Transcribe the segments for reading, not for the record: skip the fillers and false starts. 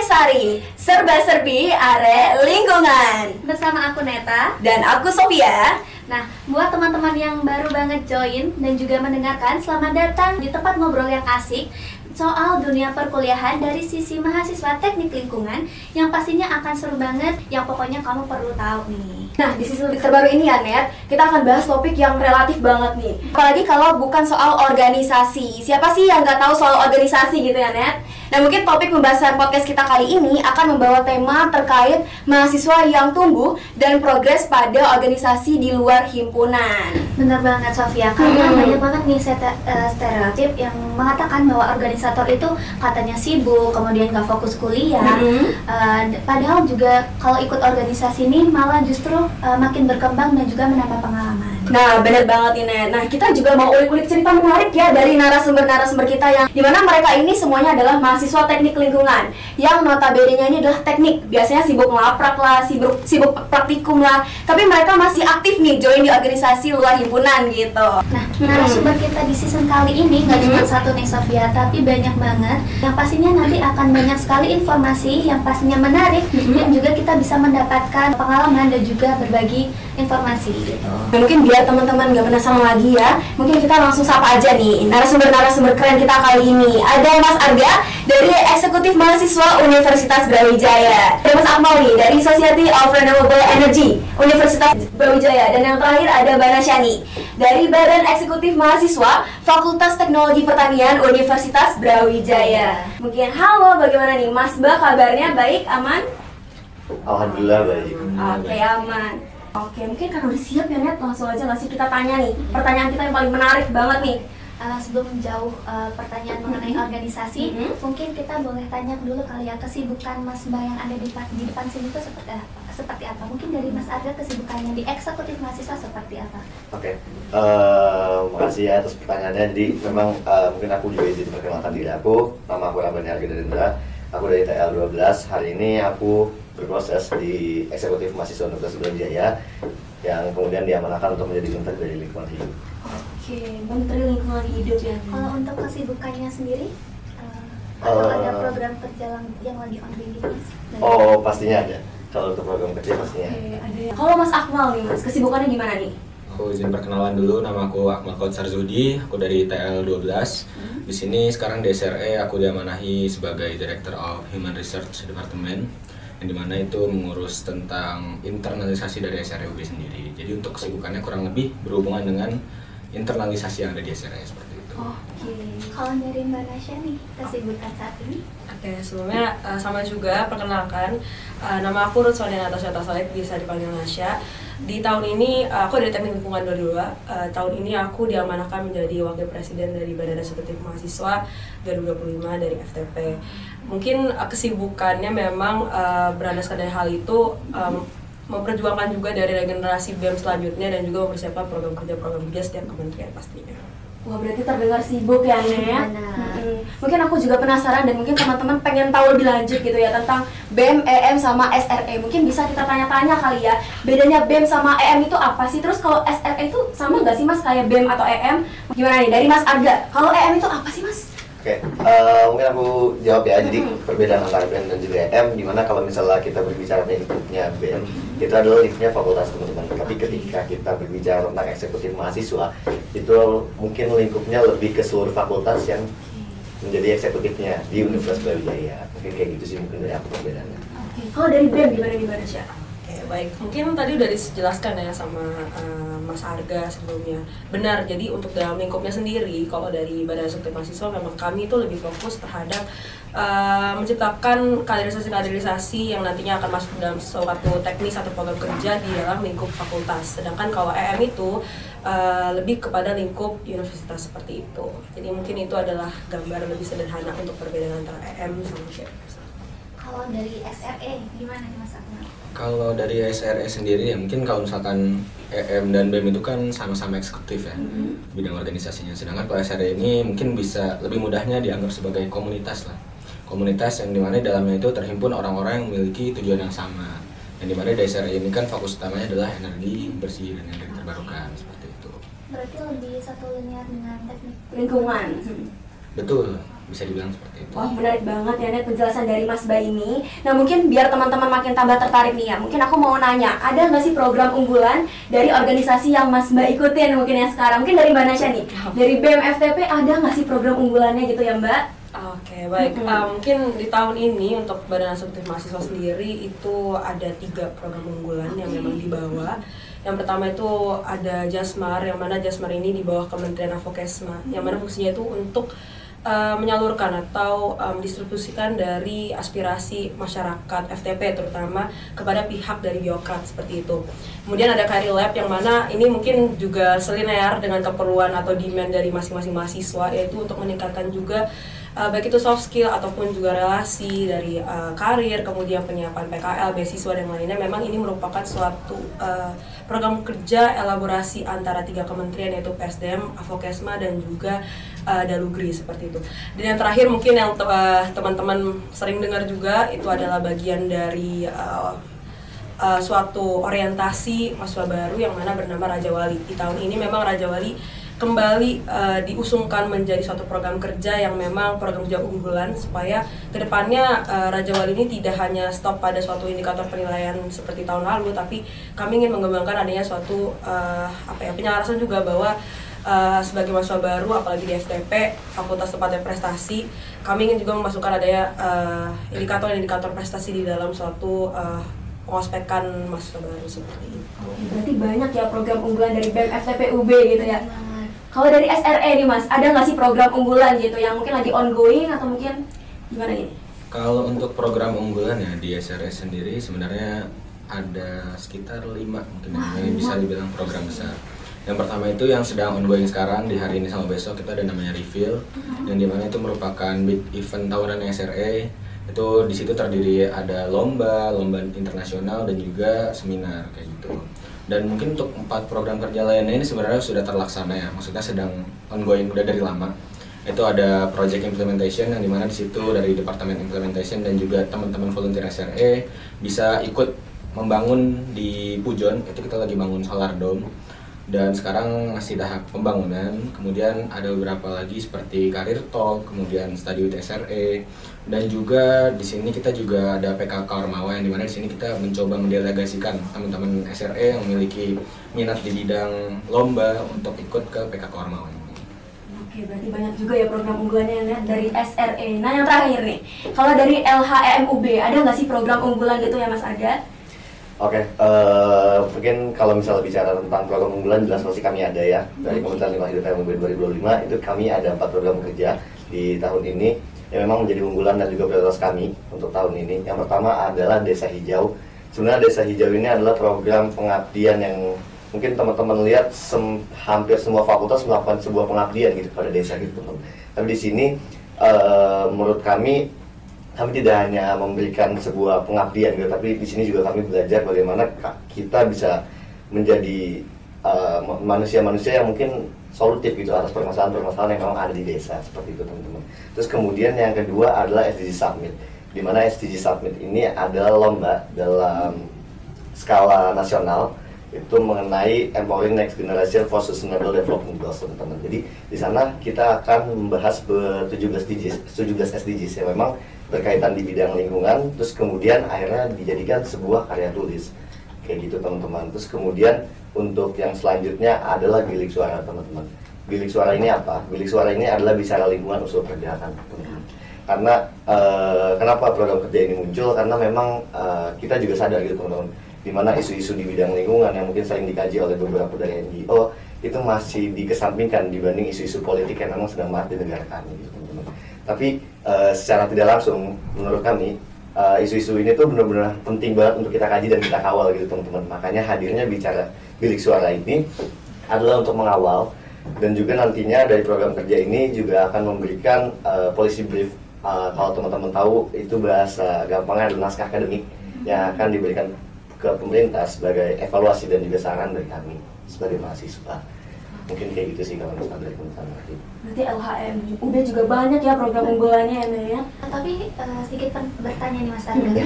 Sari, serba-serbi are lingkungan. Bersama aku Neta Dan aku Sofia. Nah, buat teman-teman yang baru banget join dan juga mendengarkan, selamat datang di tempat ngobrol yang asik soal dunia perkuliahan dari sisi mahasiswa teknik lingkungan yang pastinya akan seru banget, yang pokoknya kamu perlu tahu nih. Nah, di sisi terbaru ini ya Net, kita akan bahas topik yang relatif banget nih. Apalagi kalau bukan soal organisasi. Siapa sih yang nggak tahu soal organisasi gitu ya Net? Nah, mungkin topik pembahasan podcast kita kali ini akan membawa tema terkait mahasiswa yang tumbuh dan progres pada organisasi di luar himpunan. Bener banget Sofia, karena banyak banget nih stereotip yang mengatakan bahwa organisator itu katanya sibuk, kemudian nggak fokus kuliah. Padahal juga kalau ikut organisasi ini malah justru makin berkembang dan juga menambah pengalaman. Nah, bener banget ini. Nah, kita juga mau ulik-ulik cerita menarik ya dari narasumber-narasumber kita yang dimana mereka ini semuanya adalah mahasiswa teknik lingkungan yang notabene-nya ini adalah teknik. Biasanya sibuk ngelaprak lah, sibuk praktikum lah, tapi mereka masih aktif nih join di organisasi luar himpunan gitu. Nah, narasumber kita di season kali ini nggak cuma satu nih Sofia, tapi banyak banget yang pastinya nanti akan banyak sekali informasi yang pastinya menarik dan juga kita bisa mendapatkan pengalaman dan juga berbagi informasi gitu. Nah, mungkin biar teman-teman nggak penasaran lagi ya, mungkin kita langsung sapa aja nih narasumber-narasumber keren kita kali ini. Ada Mas Arga dari Eksekutif Mahasiswa Universitas Brawijaya, ada Mas Akmal nih dari Society of Renewable Energy Universitas Brawijaya, dan yang terakhir ada Mbak Nasyani dari Badan Eksekutif Mahasiswa Fakultas Teknologi Pertanian Universitas Brawijaya. Mungkin halo, bagaimana nih Mas Mbak, kabarnya baik, aman? Alhamdulillah baik. Oke, aman. Oke, mungkin karena udah siap ya Net, langsung aja ngasih kita tanya nih pertanyaan kita yang paling menarik banget nih. Sebelum jauh pertanyaan mengenai organisasi, mungkin kita boleh tanya dulu kali ya, kesibukan Mas Mbak yang ada di depan sini itu seperti apa? Mungkin dari Mas Arga, kesibukannya di Eksekutif Mahasiswa seperti apa? Oke, makasih ya atas pertanyaannya. Jadi memang mungkin aku juga izin perkenalkan diri aku. Nama aku Rabani Arga Darendra. Aku dari TL12. Hari ini aku berproses di Eksekutif Mahasiswa Universitas Brawijaya yang kemudian diamanahkan untuk menjadi Menteri dari Lingkungan Hidup. Oke, Menteri Lingkungan Hidup ya. Kalau untuk kesibukannya sendiri, atau ada program kerja yang lagi ongoing gitu Mas? Oh, pastinya ada. Kalau untuk program kerja pastinya. Oke, ada ya. Kalau Mas Akmal nih Mas, kesibukannya gimana nih? Aku izin perkenalan dulu, nama aku Akmal Kautsar Zudi, aku dari TL12. Di sini sekarang di SRE aku diamanahi sebagai Director of Human Research Department, yang dimana itu mengurus tentang internalisasi dari SREUB sendiri. Jadi untuk kesibukannya kurang lebih berhubungan dengan internalisasi yang ada di SRE seperti itu. Oke, kalau dari Mbak Nasya nih, kesibukan saat ini? Oke, sebelumnya sama juga perkenalkan, nama aku Ruth Sonia Natasha Tasalib, bisa dipanggil Nasya. Di tahun ini aku dari Teknik Lingkungan 22. Tahun ini aku diamanahkan menjadi Wakil Presiden dari Badan Eksekutif Mahasiswa 2025 dari FTP. Mungkin kesibukannya memang berlandaskan dari hal itu, memperjuangkan juga dari regenerasi BEM selanjutnya dan juga mempersiapkan program kerja setiap kementerian pastinya. Wah, berarti terdengar sibuk ya Net. Mungkin aku juga penasaran dan mungkin teman-teman pengen tahu lebih lanjut gitu ya tentang BEM, EM sama SRE. Mungkin bisa kita tanya-tanya kali ya, bedanya BEM sama EM itu apa sih? Terus kalau SRE itu sama nggak sih Mas kayak BEM atau EM? Gimana nih dari Mas Arga? Kalau EM itu apa sih Mas? Oke, mungkin aku jawab ya. Jadi perbedaan antara BEM dan juga EM, dimana kalau misalnya kita berbicara lingkupnya BEM, itu adalah lingkupnya fakultas teman-teman. Tapi ketika kita berbicara tentang eksekutif mahasiswa, itu mungkin lingkupnya lebih ke seluruh fakultas yang menjadi eksekutifnya di Universitas Brawijaya. Mungkin kayak gitu sih mungkin dari aku perbedaannya. Oke, kalau dari BEM gimana nih Mbak Nasya? Oke, baik. Mungkin tadi udah dijelaskan ya sama Mas Arga sebelumnya. Benar, jadi untuk dalam lingkupnya sendiri, kalau dari Badan Eksekutif Mahasiswa memang kami itu lebih fokus terhadap menciptakan kaderisasi-kaderisasi yang nantinya akan masuk dalam suatu teknis atau program kerja di dalam lingkup fakultas. Sedangkan kalau EM itu lebih kepada lingkup universitas seperti itu. Jadi mungkin itu adalah gambar lebih sederhana untuk perbedaan antara EM sama BEM. Kalau dari SRE, gimana nih Mas Akmal? Kalau dari SRE sendiri ya mungkin kalau misalkan EM dan BEM itu kan sama-sama eksekutif ya, bidang organisasinya. Sedangkan kalau SRE ini mungkin bisa lebih mudahnya dianggap sebagai komunitas lah. Komunitas yang dimana dalamnya itu terhimpun orang-orang yang memiliki tujuan yang sama. Yang dimana di SRE ini kan fokus utamanya adalah energi bersih dan energi terbarukan seperti itu. Berarti lebih satu linear dengan teknik Lingkungan. Betul. bisa dibilang seperti itu. Wah, menarik banget ya Net penjelasan dari Mas Bay ini. Nah, mungkin biar teman-teman makin tambah tertarik nih ya, mungkin aku mau nanya, ada nggak sih program unggulan dari organisasi yang Mas Bay ikutin mungkin ya sekarang? Mungkin dari Mbak Nasya nih, dari BEM FTP ada nggak sih program unggulannya gitu ya Mbak? Oke, baik. Mungkin di tahun ini untuk Badan Eksekutif Mahasiswa sendiri itu ada 3 program unggulan yang memang dibawa. Yang pertama itu ada Jasmar, yang mana Jasmar ini di bawah Kementerian Advokesma, yang mana fungsinya itu untuk menyalurkan atau mendistribusikan dari aspirasi masyarakat FTP terutama kepada pihak dari Biokrat seperti itu. Kemudian ada Career Lab yang mana ini mungkin juga selinear dengan keperluan atau demand dari masing-masing mahasiswa, yaitu untuk meningkatkan juga baik itu soft skill ataupun juga relasi dari karir, kemudian penyiapan PKL, beasiswa dan lainnya. Memang ini merupakan suatu program kerja elaborasi antara 3 kementerian yaitu PSDM, Advokesma dan juga Dalugri seperti itu. Dan yang terakhir mungkin yang teman-teman sering dengar juga itu adalah bagian dari suatu orientasi mahasiswa baru yang mana bernama Raja Wali. Di tahun ini memang Raja Wali kembali diusungkan menjadi suatu program kerja yang memang program kerja unggulan supaya kedepannya Raja Wali ini tidak hanya stop pada suatu indikator penilaian seperti tahun lalu, tapi kami ingin mengembangkan adanya suatu penyelarasan juga bahwa sebagai mahasiswa baru apalagi di FTP Fakultas Tempatnya Prestasi, kami ingin juga memasukkan adanya indikator-indikator prestasi di dalam suatu pengospekan mahasiswa baru seperti itu. Berarti banyak ya program unggulan dari BEM FTP UB gitu ya. Kalau dari SRE nih Mas, ada nggak sih program unggulan gitu yang mungkin lagi ongoing atau mungkin gimana ini? Kalau untuk program unggulan ya di SRE sendiri sebenarnya ada sekitar 5 mungkin yang bisa dibilang program besar. Yang pertama itu yang sedang ongoing sekarang di hari ini sama besok, itu ada namanya Reveal, yang dimana itu merupakan big event tahunan SRE. Itu di situ terdiri ada lomba internasional dan juga seminar kayak gitu. Dan mungkin untuk 4 program kerja lainnya ini sebenarnya sudah terlaksana ya, maksudnya sedang ongoing udah dari lama. Itu ada project implementation yang dimana di situ dari departemen implementation dan juga teman-teman volunteer SRE bisa ikut membangun di Pujon. Itu kita lagi bangun solar dome dan sekarang masih tahap pembangunan. Kemudian ada beberapa lagi seperti Career Talk, kemudian Study with SRE, dan juga di sini kita juga ada PKK Ormawa yang dimana di sini kita mencoba mendelegasikan teman-teman SRE yang memiliki minat di bidang lomba untuk ikut ke PKK Ormawa ini. Oke, berarti banyak juga ya program unggulannya ya, dari SRE. Nah yang terakhir nih, kalau dari LHEMUB ada nggak sih program unggulan gitu ya Mas Arga? Oke, mungkin kalau misalnya bicara tentang program unggulan jelas pasti kami ada ya. Dari Kementerian Lingkungan Hidup FMUB 2025 itu kami ada 4 program kerja di tahun ini yang memang menjadi unggulan dan juga prioritas kami untuk tahun ini. Yang pertama adalah Desa Hijau. Sebenarnya Desa Hijau ini adalah program pengabdian yang mungkin teman-teman lihat hampir semua fakultas melakukan sebuah pengabdian gitu pada desa gitu teman. Tapi di sini menurut kami tidak hanya memberikan sebuah pengabdian gitu, tapi di sini juga kami belajar bagaimana kita bisa menjadi manusia-manusia yang mungkin solutif gitu atas permasalahan-permasalahan yang memang ada di desa seperti itu teman-teman. Terus kemudian yang kedua adalah SDG Summit, di mana SDG Summit ini adalah lomba dalam skala nasional itu mengenai empowering next generation for sustainable development goals teman-teman. Jadi di sana kita akan membahas 17 SDGs yang memang berkaitan di bidang lingkungan, terus kemudian akhirnya dijadikan sebuah karya tulis kayak gitu teman-teman. Terus kemudian untuk yang selanjutnya adalah bilik suara teman-teman. Bilik suara ini apa? Bilik suara ini adalah bicara lingkungan usul pergerakan teman-teman. Karena kenapa program kerja ini muncul? Karena memang kita juga sadar gitu teman-teman, di mana isu-isu di bidang lingkungan yang mungkin sering dikaji oleh beberapa dari NGO itu masih dikesampingkan dibanding isu-isu politik yang memang sedang marak di negara kami gitu teman-teman. Tapi secara tidak langsung menurut kami isu-isu ini tuh benar-benar penting banget untuk kita kaji dan kita kawal gitu teman-teman. Makanya hadirnya bicara bilik suara ini adalah untuk mengawal, dan juga nantinya dari program kerja ini juga akan memberikan policy brief. Kalau teman-teman tahu itu bahasa gampangnya adalah naskah akademik yang akan diberikan ke pemerintah sebagai evaluasi dan juga saran dari kami sebagai mahasiswa. Mungkin kayak gitu sih kalau misalnya dari teman-teman. Berarti LHM udah juga banyak ya program unggulannya ya. Tapi sedikit bertanya nih Mas Arga,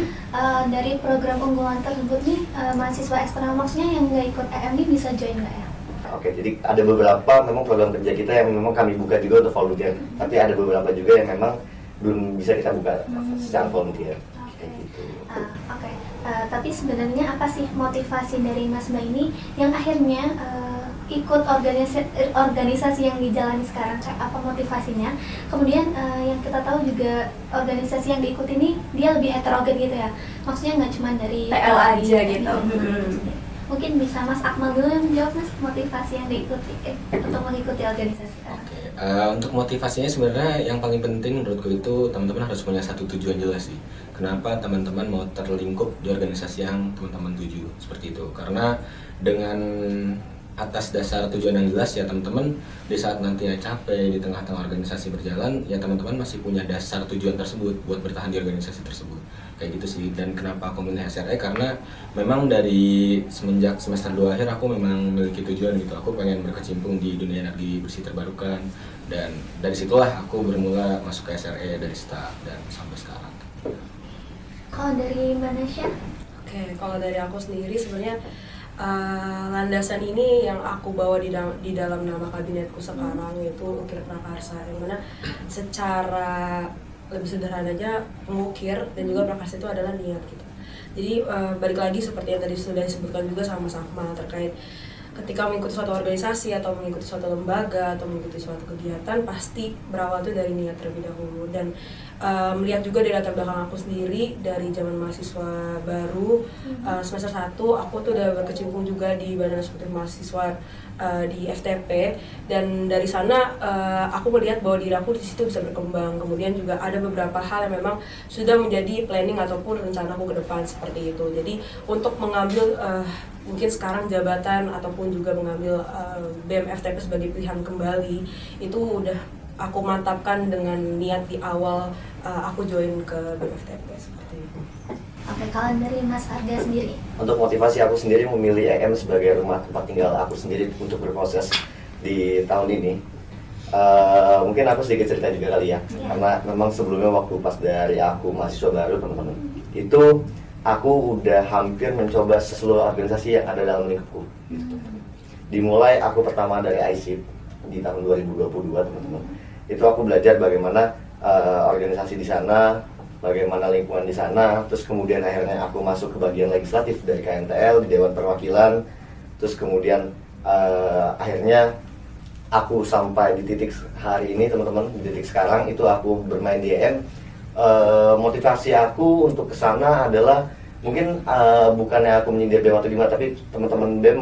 dari program unggulan tersebut nih mahasiswa eksternal maksudnya yang nggak ikut EM ini bisa join nggak ya? Oke, jadi ada beberapa memang program kerja kita yang memang kami buka juga untuk volunteer, tapi ada beberapa juga yang memang belum bisa kita buka secara volunteer. Kayak gitu. Oke. Tapi sebenarnya apa sih motivasi dari Mas Mbak ini yang akhirnya ikut organisasi yang dijalani sekarang? Kayak apa motivasinya? Kemudian yang kita tahu juga organisasi yang diikuti ini dia lebih heterogen gitu ya. Maksudnya nggak cuma dari TL aja gitu. Mungkin bisa Mas Akmal dulu yang menjawab, Mas, motivasi yang diikuti untuk mengikuti organisasi sekarang. Oke, untuk motivasinya sebenarnya yang paling penting menurutku itu teman-teman harus punya satu tujuan jelas sih. Kenapa teman-teman mau terlingkup di organisasi yang teman-teman tuju seperti itu? Karena dengan atas dasar tujuan yang jelas ya teman-teman, di saat nantinya capek di tengah-tengah organisasi berjalan, ya teman-teman masih punya dasar tujuan tersebut buat bertahan di organisasi tersebut. Kayak gitu sih. Dan kenapa aku milih SRE, karena memang dari semenjak semester 2 akhir aku memang memiliki tujuan gitu. Aku pengen berkecimpung di dunia energi bersih terbarukan, dan dari situlah aku bermula masuk ke SRE dari start dan sampai sekarang. Kalau dari Mbak Nasya? Oke, kalau dari aku sendiri sebenarnya landasan ini yang aku bawa di dalam nama kabinetku sekarang yaitu Ukir Prakarsa, yang mana secara lebih sederhana aja mengukir dan juga prakarsa itu adalah niat gitu. Jadi balik lagi seperti yang tadi sudah disebutkan juga sama Mas Akmal terkait ketika mengikuti suatu organisasi atau mengikuti suatu lembaga atau mengikuti suatu kegiatan, pasti berawal itu dari niat terlebih dahulu. Dan melihat juga dari latar belakang aku sendiri, dari zaman mahasiswa baru semester 1 aku tuh udah berkecimpung juga di Badan Eksekutif Mahasiswa di FTP, dan dari sana aku melihat bahwa diri aku di situ bisa berkembang. Kemudian juga ada beberapa hal yang memang sudah menjadi planning ataupun rencanaku ke depan seperti itu. Jadi untuk mengambil mungkin sekarang jabatan ataupun juga mengambil BEM FTP sebagai pilihan kembali, itu udah aku mantapkan dengan niat di awal aku join ke BEM FTP seperti itu. Oke, kalau dari Mas Arga sendiri? Untuk motivasi aku sendiri memilih EM sebagai rumah tempat tinggal aku sendiri untuk berproses di tahun ini, mungkin aku sedikit cerita juga kali ya, karena memang sebelumnya waktu pas dari aku mahasiswa baru teman-teman, itu aku udah hampir mencoba seluruh organisasi yang ada dalam lingkupku. Dimulai aku pertama dari ISIP di tahun 2022 teman-teman, itu aku belajar bagaimana organisasi di sana, bagaimana lingkungan di sana, terus kemudian akhirnya aku masuk ke bagian legislatif dari KNTL di Dewan Perwakilan, terus kemudian akhirnya aku sampai di titik hari ini teman-teman, di titik sekarang itu aku bermain di EM. Motivasi aku untuk kesana adalah mungkin bukannya aku menyindir BEM atau gimana, tapi teman-teman BEM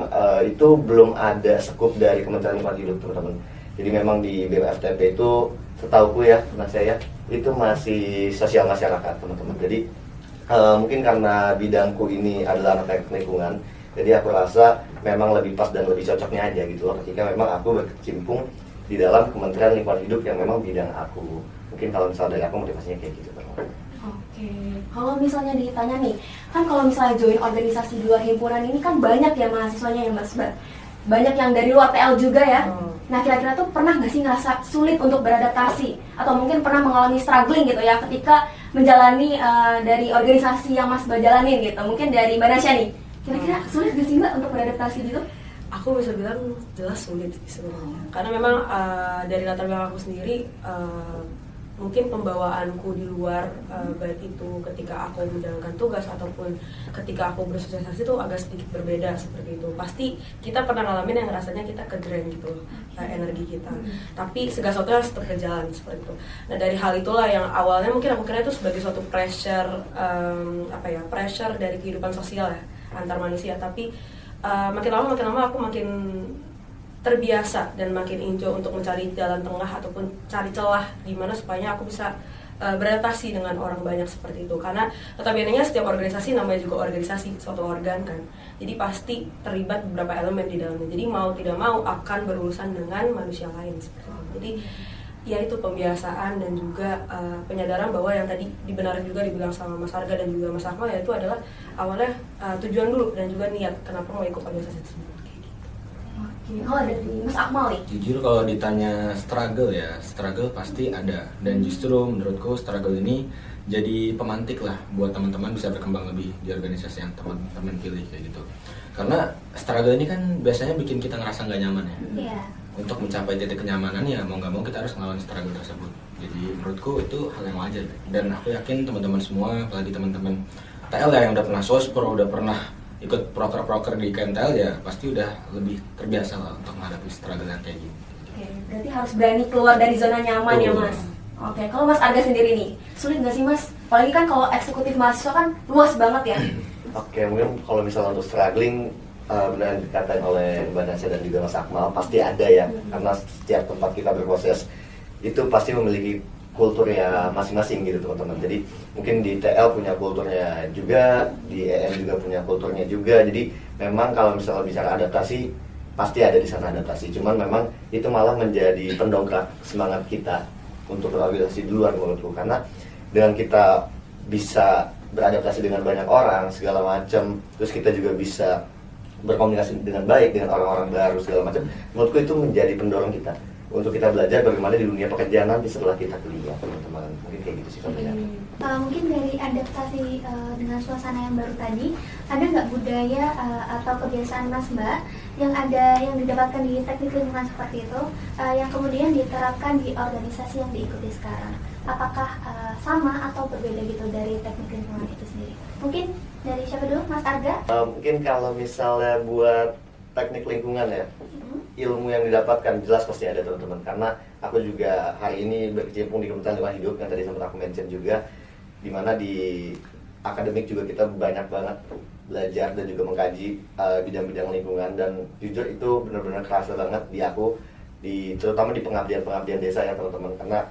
itu belum ada sekup dari Kementerian Lingkungan Hidup teman-teman. Jadi memang di BEM FTP itu setauku ya, mas saya itu masih sosial masyarakat teman-teman. Jadi mungkin karena bidangku ini adalah anak teknik lingkungan, jadi aku rasa memang lebih pas dan lebih cocoknya aja gitu loh ketika memang aku berkecimpung di dalam Kementerian Lingkungan Hidup yang memang bidang aku. Mungkin kalau misalnya dari aku motivasinya kayak gitu teman-teman. Oke, kalau misalnya ditanya nih, kan kalau misalnya join organisasi di luar himpunan ini kan banyak ya mahasiswanya yang Mas Bar, banyak yang dari luar TL juga ya. Nah kira-kira tuh pernah nggak sih ngerasa sulit untuk beradaptasi atau mungkin pernah mengalami struggling gitu ya ketika menjalani dari organisasi yang Mas Bar jalanin gitu? Mungkin dari Mbak Nasya nih, kira-kira sulit nggak sih Mbak untuk beradaptasi gitu? Aku bisa bilang jelas sulit sebenarnya, karena memang dari latar belakang aku sendiri, mungkin pembawaanku di luar baik itu ketika aku menjalankan tugas ataupun ketika aku bersosialisasi itu agak sedikit berbeda seperti itu. Pasti kita pernah ngalamin yang rasanya kita ke-drain gitu energi kita, tapi segala sesuatu harus tetap berjalan seperti itu. Nah dari hal itulah yang awalnya mungkin aku kira itu sebagai suatu pressure pressure dari kehidupan sosial ya antar manusia, tapi makin lama aku makin terbiasa dan makin enjoy untuk mencari jalan tengah ataupun cari celah di mana supaya aku bisa beradaptasi dengan orang banyak seperti itu. Karena notabene-nya setiap organisasi namanya juga organisasi, suatu organ kan. Jadi pasti terlibat beberapa elemen di dalamnya. Jadi mau tidak mau akan berurusan dengan manusia lain seperti itu. Jadi ya itu pembiasaan dan juga penyadaran bahwa yang tadi dibenarkan juga dibilang sama Mas Arga dan juga Mas Akmal, yaitu adalah awalnya tujuan dulu dan juga niat kenapa mau ikut organisasi tersebut. Kalau dari Mas Akmal nih? Jujur kalau ditanya struggle ya, struggle pasti ada. Dan justru menurutku struggle ini jadi pemantik lah buat teman-teman bisa berkembang lebih di organisasi yang teman-teman pilih kayak gitu. Karena struggle ini kan biasanya bikin kita ngerasa nggak nyaman ya. Iya. Untuk mencapai titik kenyamanan ya mau nggak mau kita harus melawan struggle tersebut. Jadi menurutku itu hal yang wajar. Dan aku yakin teman-teman semua, apalagi teman-teman TL ya yang udah pernah sospro, udah pernah ikut proker-proker di KMTL ya pasti udah lebih terbiasa lah untuk menghadapi struggle yang kayak gitu. Oke, berarti harus berani keluar dari zona nyaman ya Mas. Oke, kalau Mas Arga sendiri nih, sulit nggak sih Mas? Apalagi kan kalau eksekutif mahasiswa kan luas banget ya. Oke, mungkin kalau misalnya untuk struggling, benar yang dikatakan oleh Mbak Nasya dan juga Mas Akmal, pasti ada ya. Karena setiap tempat kita berproses itu pasti memiliki kulturnya masing-masing gitu teman-teman. Jadi mungkin di TL punya kulturnya juga, di EM juga punya kulturnya juga. Jadi memang kalau misalnya bicara adaptasi, pasti ada di sana adaptasi. Cuman memang itu malah menjadi pendongkrak semangat kita untuk beradaptasi di luar menurutku. Karena dengan kita bisa beradaptasi dengan banyak orang segala macam, terus kita juga bisa berkomunikasi dengan baik dengan orang-orang baru segala macam, menurutku itu menjadi pendorong kita untuk kita belajar bagaimana di dunia pekerjaan nanti setelah kita kuliah, teman-teman. Mungkin kayak gitu sih contohnya. Mungkin dari adaptasi dengan suasana yang baru tadi, ada nggak budaya atau kebiasaan Mas Mbak yang didapatkan di teknik lingkungan seperti itu, yang kemudian diterapkan di organisasi yang diikuti sekarang? Apakah sama atau berbeda gitu dari teknik lingkungan itu sendiri? Mungkin dari siapa dulu, Mas Arga? Mungkin kalau misalnya buat teknik lingkungan ya, ilmu yang didapatkan jelas pasti ada teman-teman. Karena aku juga hari ini berkecimpung di Kementerian Lingkungan Hidup yang tadi sempat aku mention juga, dimana di akademik juga kita banyak banget belajar dan juga mengkaji bidang-bidang lingkungan, dan jujur itu benar-benar kerasa banget di aku, terutama di pengabdian desa ya teman-teman. Karena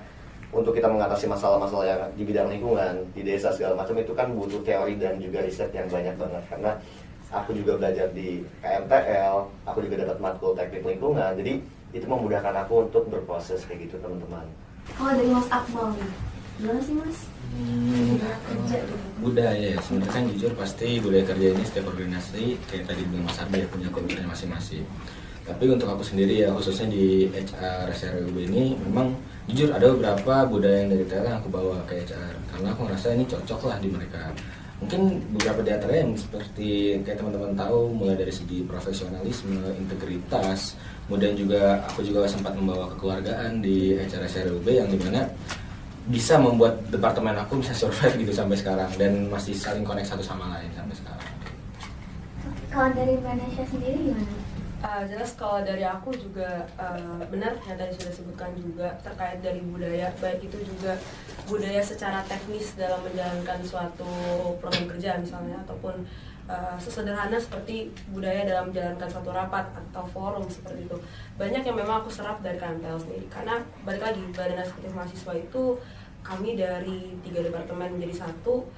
untuk kita mengatasi masalah-masalah yang di bidang lingkungan di desa segala macam itu kan butuh teori dan juga riset yang banyak banget. Karena aku juga belajar di KMTL, aku juga dapat matkul teknik lingkungan, jadi itu memudahkan aku untuk berproses kayak gitu teman-teman. Kalau dari Mas Akmal nih, gimana sih Mas? Kerja gitu. Budaya ya, sebenarnya kan jujur pasti budaya kerja ini setiap organisasi kayak tadi bilang Mas Arga ya punya kulturnya masing-masing. Tapi untuk aku sendiri ya, khususnya di HR SRUB ini memang jujur ada beberapa budaya yang dari TL yang aku bawa ke HR, karena aku ngerasa ini cocok lah di mereka. Mungkin beberapa di antaranya yang seperti kayak teman-teman tahu, mulai dari segi profesionalisme, integritas, kemudian juga aku juga sempat membawa kekeluargaan di HR SRUB yang dimana bisa membuat departemen aku bisa survive gitu sampai sekarang dan masih saling connect satu sama lain sampai sekarang. Kalau dari Mbak Nasya sendiri gimana? Jelas kalau dari aku juga benar yang tadi sudah sebutkan juga terkait dari budaya, baik itu juga budaya secara teknis dalam menjalankan suatu program kerja misalnya, ataupun sesederhana seperti budaya dalam menjalankan suatu rapat atau forum seperti itu. Banyak yang memang aku serap dari KMTL sendiri, karena balik lagi Badan Eksekutif Mahasiswa itu kami dari 3 departemen menjadi satu.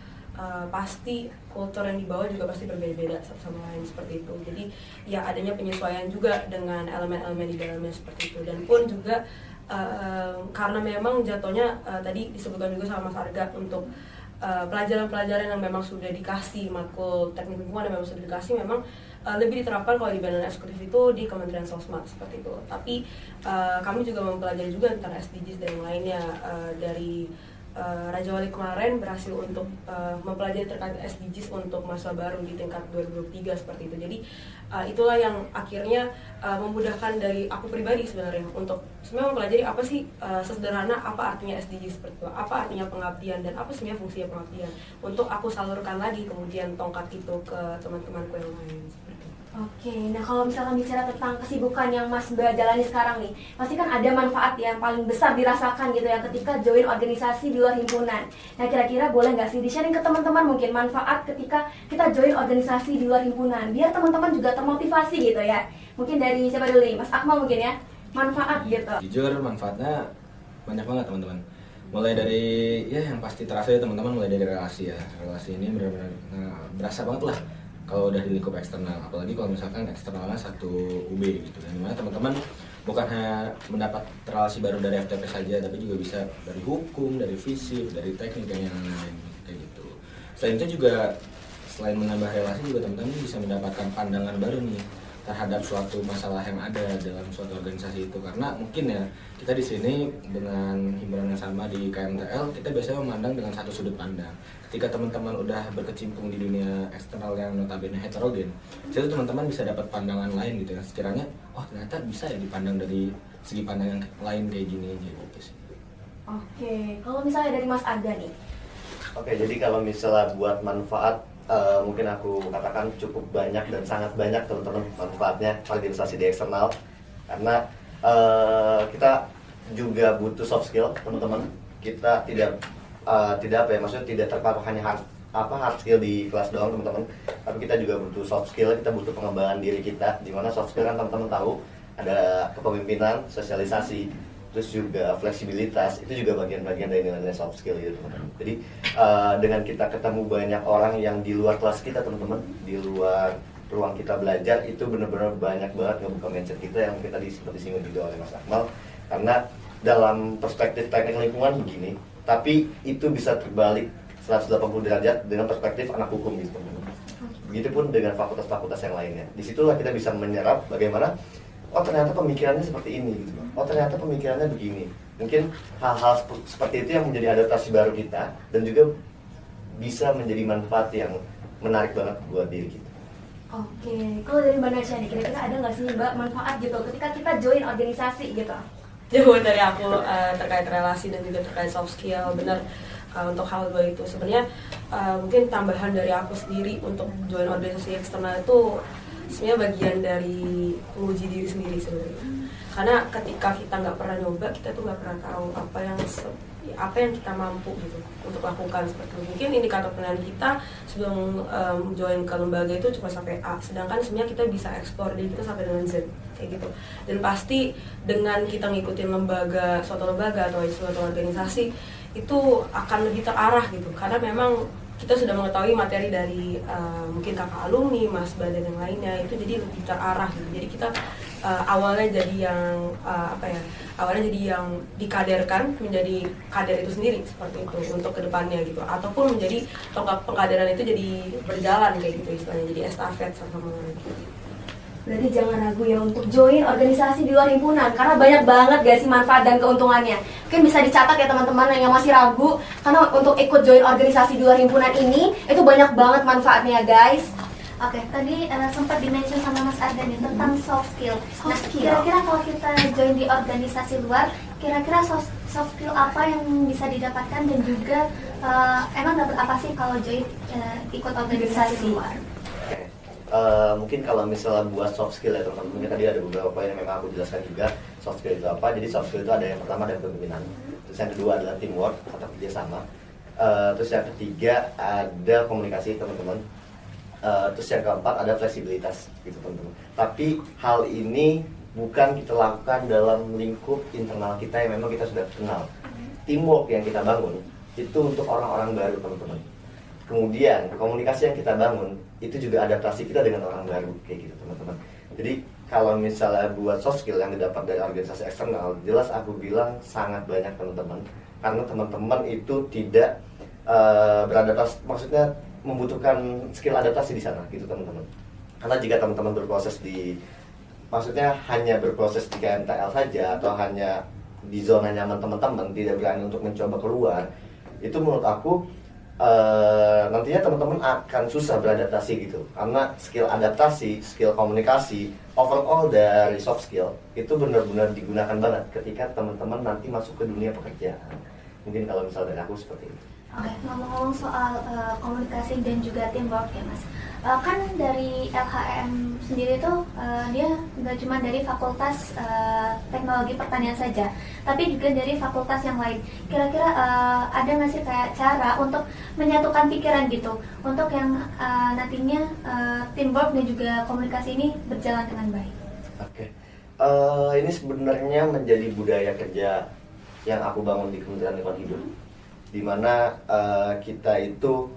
Pasti kultur yang dibawa juga pasti berbeda-beda satu sama lain seperti itu. Jadi ya adanya penyesuaian juga dengan elemen-elemen di dalamnya seperti itu. Dan pun juga karena memang jatuhnya tadi disebutkan juga sama Mas Arga untuk pelajaran-pelajaran yang memang sudah dikasih, matkul teknik lingkungan yang memang sudah dikasih memang lebih diterapkan kalau di badan eksekutif itu di Kementerian Sosma seperti itu. Tapi kami juga mempelajari juga tentang SDGs dan yang lainnya dari Raja Wali kemarin berhasil untuk mempelajari terkait SDGs untuk mahasiswa baru di tingkat 2023 seperti itu. Jadi itulah yang akhirnya memudahkan dari aku pribadi sebenarnya untuk sebenarnya mempelajari apa sih sesederhana apa artinya SDGs seperti itu, apa artinya pengabdian dan apa sebenarnya fungsinya pengabdian, untuk aku salurkan lagi kemudian tongkat itu ke teman-temanku yang lain seperti itu. Oke, nah kalau misalkan bicara tentang kesibukan yang Mas Mbak jalani sekarang nih, pasti kan ada manfaat yang paling besar dirasakan gitu ya ketika join organisasi di luar himpunan. Nah kira-kira boleh nggak sih di-sharing ke teman-teman mungkin manfaat ketika kita join organisasi di luar himpunan, biar teman-teman juga termotivasi gitu ya. Mungkin dari siapa dulu nih, Mas Akmal mungkin ya, manfaat gitu. Jujur manfaatnya banyak banget teman-teman. Mulai dari ya yang pasti terasa ya teman-teman, mulai dari relasi ya. Relasi ini benar-benar berasa banget lah kalau udah di lingkup eksternal, apalagi kalau misalkan eksternalnya satu UB gitu, dan dimana teman-teman bukan hanya mendapat relasi baru dari FTP saja, tapi juga bisa dari hukum, dari fisik, dari teknik dan yang lain kayak gitu. Selain itu juga selain menambah relasi juga teman-teman bisa mendapatkan pandangan baru nih terhadap suatu masalah yang ada dalam suatu organisasi itu. Karena mungkin ya kita di sini dengan himpunan yang sama di KMTL, kita biasanya memandang dengan satu sudut pandang. Ketika teman-teman udah berkecimpung di dunia eksternal yang notabene heterogen, situ teman-teman bisa dapat pandangan lain gitu ya, sekiranya oh ternyata bisa ya dipandang dari segi pandang yang lain kayak gini aja gitu sih. Oke, kalau misalnya dari Mas Arga nih. Oke, jadi kalau misalnya buat manfaat, mungkin aku katakan cukup banyak dan sangat banyak teman-teman manfaatnya organisasi di eksternal. Karena kita juga butuh soft skill, teman-teman. Kita tidak apa ya, maksudnya tidak terpaku hanya hard skill di kelas doang, teman-teman. Tapi kita juga butuh soft skill, kita butuh pengembangan diri kita. Dimana soft skill kan teman-teman tahu ada kepemimpinan, sosialisasi, terus juga fleksibilitas, itu juga bagian-bagian dari nilai-nilai soft skill gitu, teman-teman. Jadi dengan kita ketemu banyak orang yang di luar kelas kita, teman-teman, di luar ruang kita belajar, itu benar-benar banyak banget ngebuka mindset kita yang kita seperti disinggung juga oleh Mas Akmal. Karena dalam perspektif teknik lingkungan begini, tapi itu bisa terbalik 180 derajat dengan perspektif anak hukum gitu, teman-teman. Begitupun dengan fakultas-fakultas yang lainnya. Disitulah kita bisa menyerap bagaimana oh ternyata pemikirannya seperti ini gitu. Oh ternyata pemikirannya begini. Mungkin hal-hal seperti itu yang menjadi adaptasi baru kita dan juga bisa menjadi manfaat yang menarik banget buat diri kita. Oke, kalau dari Mbak Nasya nih, kira-kira ada nggak sih Mbak manfaat gitu ketika kita join organisasi gitu? Jawaban dari aku terkait relasi dan juga terkait soft skill, benar. Untuk hal dua itu sebenarnya mungkin tambahan dari aku sendiri untuk join organisasi eksternal itu sebenarnya bagian dari menguji diri sendiri sebenarnya. Karena ketika kita nggak pernah nyoba, kita tuh nggak pernah tahu apa yang kita mampu gitu untuk lakukan seperti itu. Mungkin indikator penilaian kita sebelum join ke lembaga itu cuma sampai A, sedangkan sebenarnya kita bisa eksplor diri kita sampai dengan Z kayak gitu. Dan pasti dengan kita ngikutin suatu lembaga atau suatu organisasi itu akan lebih terarah gitu, karena memang kita sudah mengetahui materi dari mungkin kakak alumni, mas badan yang lainnya, itu jadi lebih terarah gitu. Jadi kita awalnya jadi yang dikaderkan menjadi kader itu sendiri seperti itu untuk kedepannya gitu, ataupun menjadi tongkat pengkaderan itu jadi berjalan kayak gitu istilahnya, jadi estafet sama gitu. Berarti jangan ragu ya untuk join organisasi di luar himpunan, karena banyak banget gak sih manfaat dan keuntungannya. Mungkin bisa dicatat ya teman-teman yang masih ragu, karena untuk ikut join organisasi di luar himpunan ini itu banyak banget manfaatnya guys. Oke, tadi sempat di-mention sama Mas Arga nih tentang soft skill. Kira-kira kalau kita join di organisasi luar, kira-kira soft skill apa yang bisa didapatkan, dan juga emang dapat apa sih kalau join ikut organisasi luar? Mungkin kalau misalnya buat soft skill ya teman-teman, mungkin tadi ada beberapa poin yang memang aku jelaskan juga soft skill itu apa. Jadi soft skill itu ada yang pertama ada kepemimpinan, terus yang kedua adalah teamwork atau kerjasama, terus yang ketiga ada komunikasi teman-teman, terus yang keempat ada fleksibilitas gitu teman-teman. Tapi hal ini bukan kita lakukan dalam lingkup internal kita yang memang kita sudah kenal. Teamwork yang kita bangun itu untuk orang-orang baru teman-teman. Kemudian komunikasi yang kita bangun itu juga adaptasi kita dengan orang baru kayak gitu teman-teman. Jadi kalau misalnya buat soft skill yang didapat dari organisasi eksternal, jelas aku bilang sangat banyak teman-teman. Karena teman-teman itu tidak beradaptasi, maksudnya membutuhkan skill adaptasi di sana gitu teman-teman. Karena jika teman-teman berproses maksudnya hanya berproses di KMTL saja atau hanya di zona nyaman teman-teman, tidak berani untuk mencoba keluar, itu menurut aku nantinya teman-teman akan susah beradaptasi gitu. Karena skill adaptasi, skill komunikasi, overall dari soft skill itu benar-benar digunakan banget ketika teman-teman nanti masuk ke dunia pekerjaan. Mungkin kalau misalnya dari aku seperti itu. Oke, ngomong-ngomong soal komunikasi dan juga teamwork ya Mas, kan dari LHM sendiri tuh dia nggak cuma dari fakultas teknologi pertanian saja, tapi juga dari fakultas yang lain. Kira-kira ada nggak sih kayak cara untuk menyatukan pikiran gitu, untuk yang nantinya teamwork dan juga komunikasi ini berjalan dengan baik? Oke, ini sebenarnya menjadi budaya kerja yang aku bangun di Kementerian Lingkungan Hidup, di mana kita itu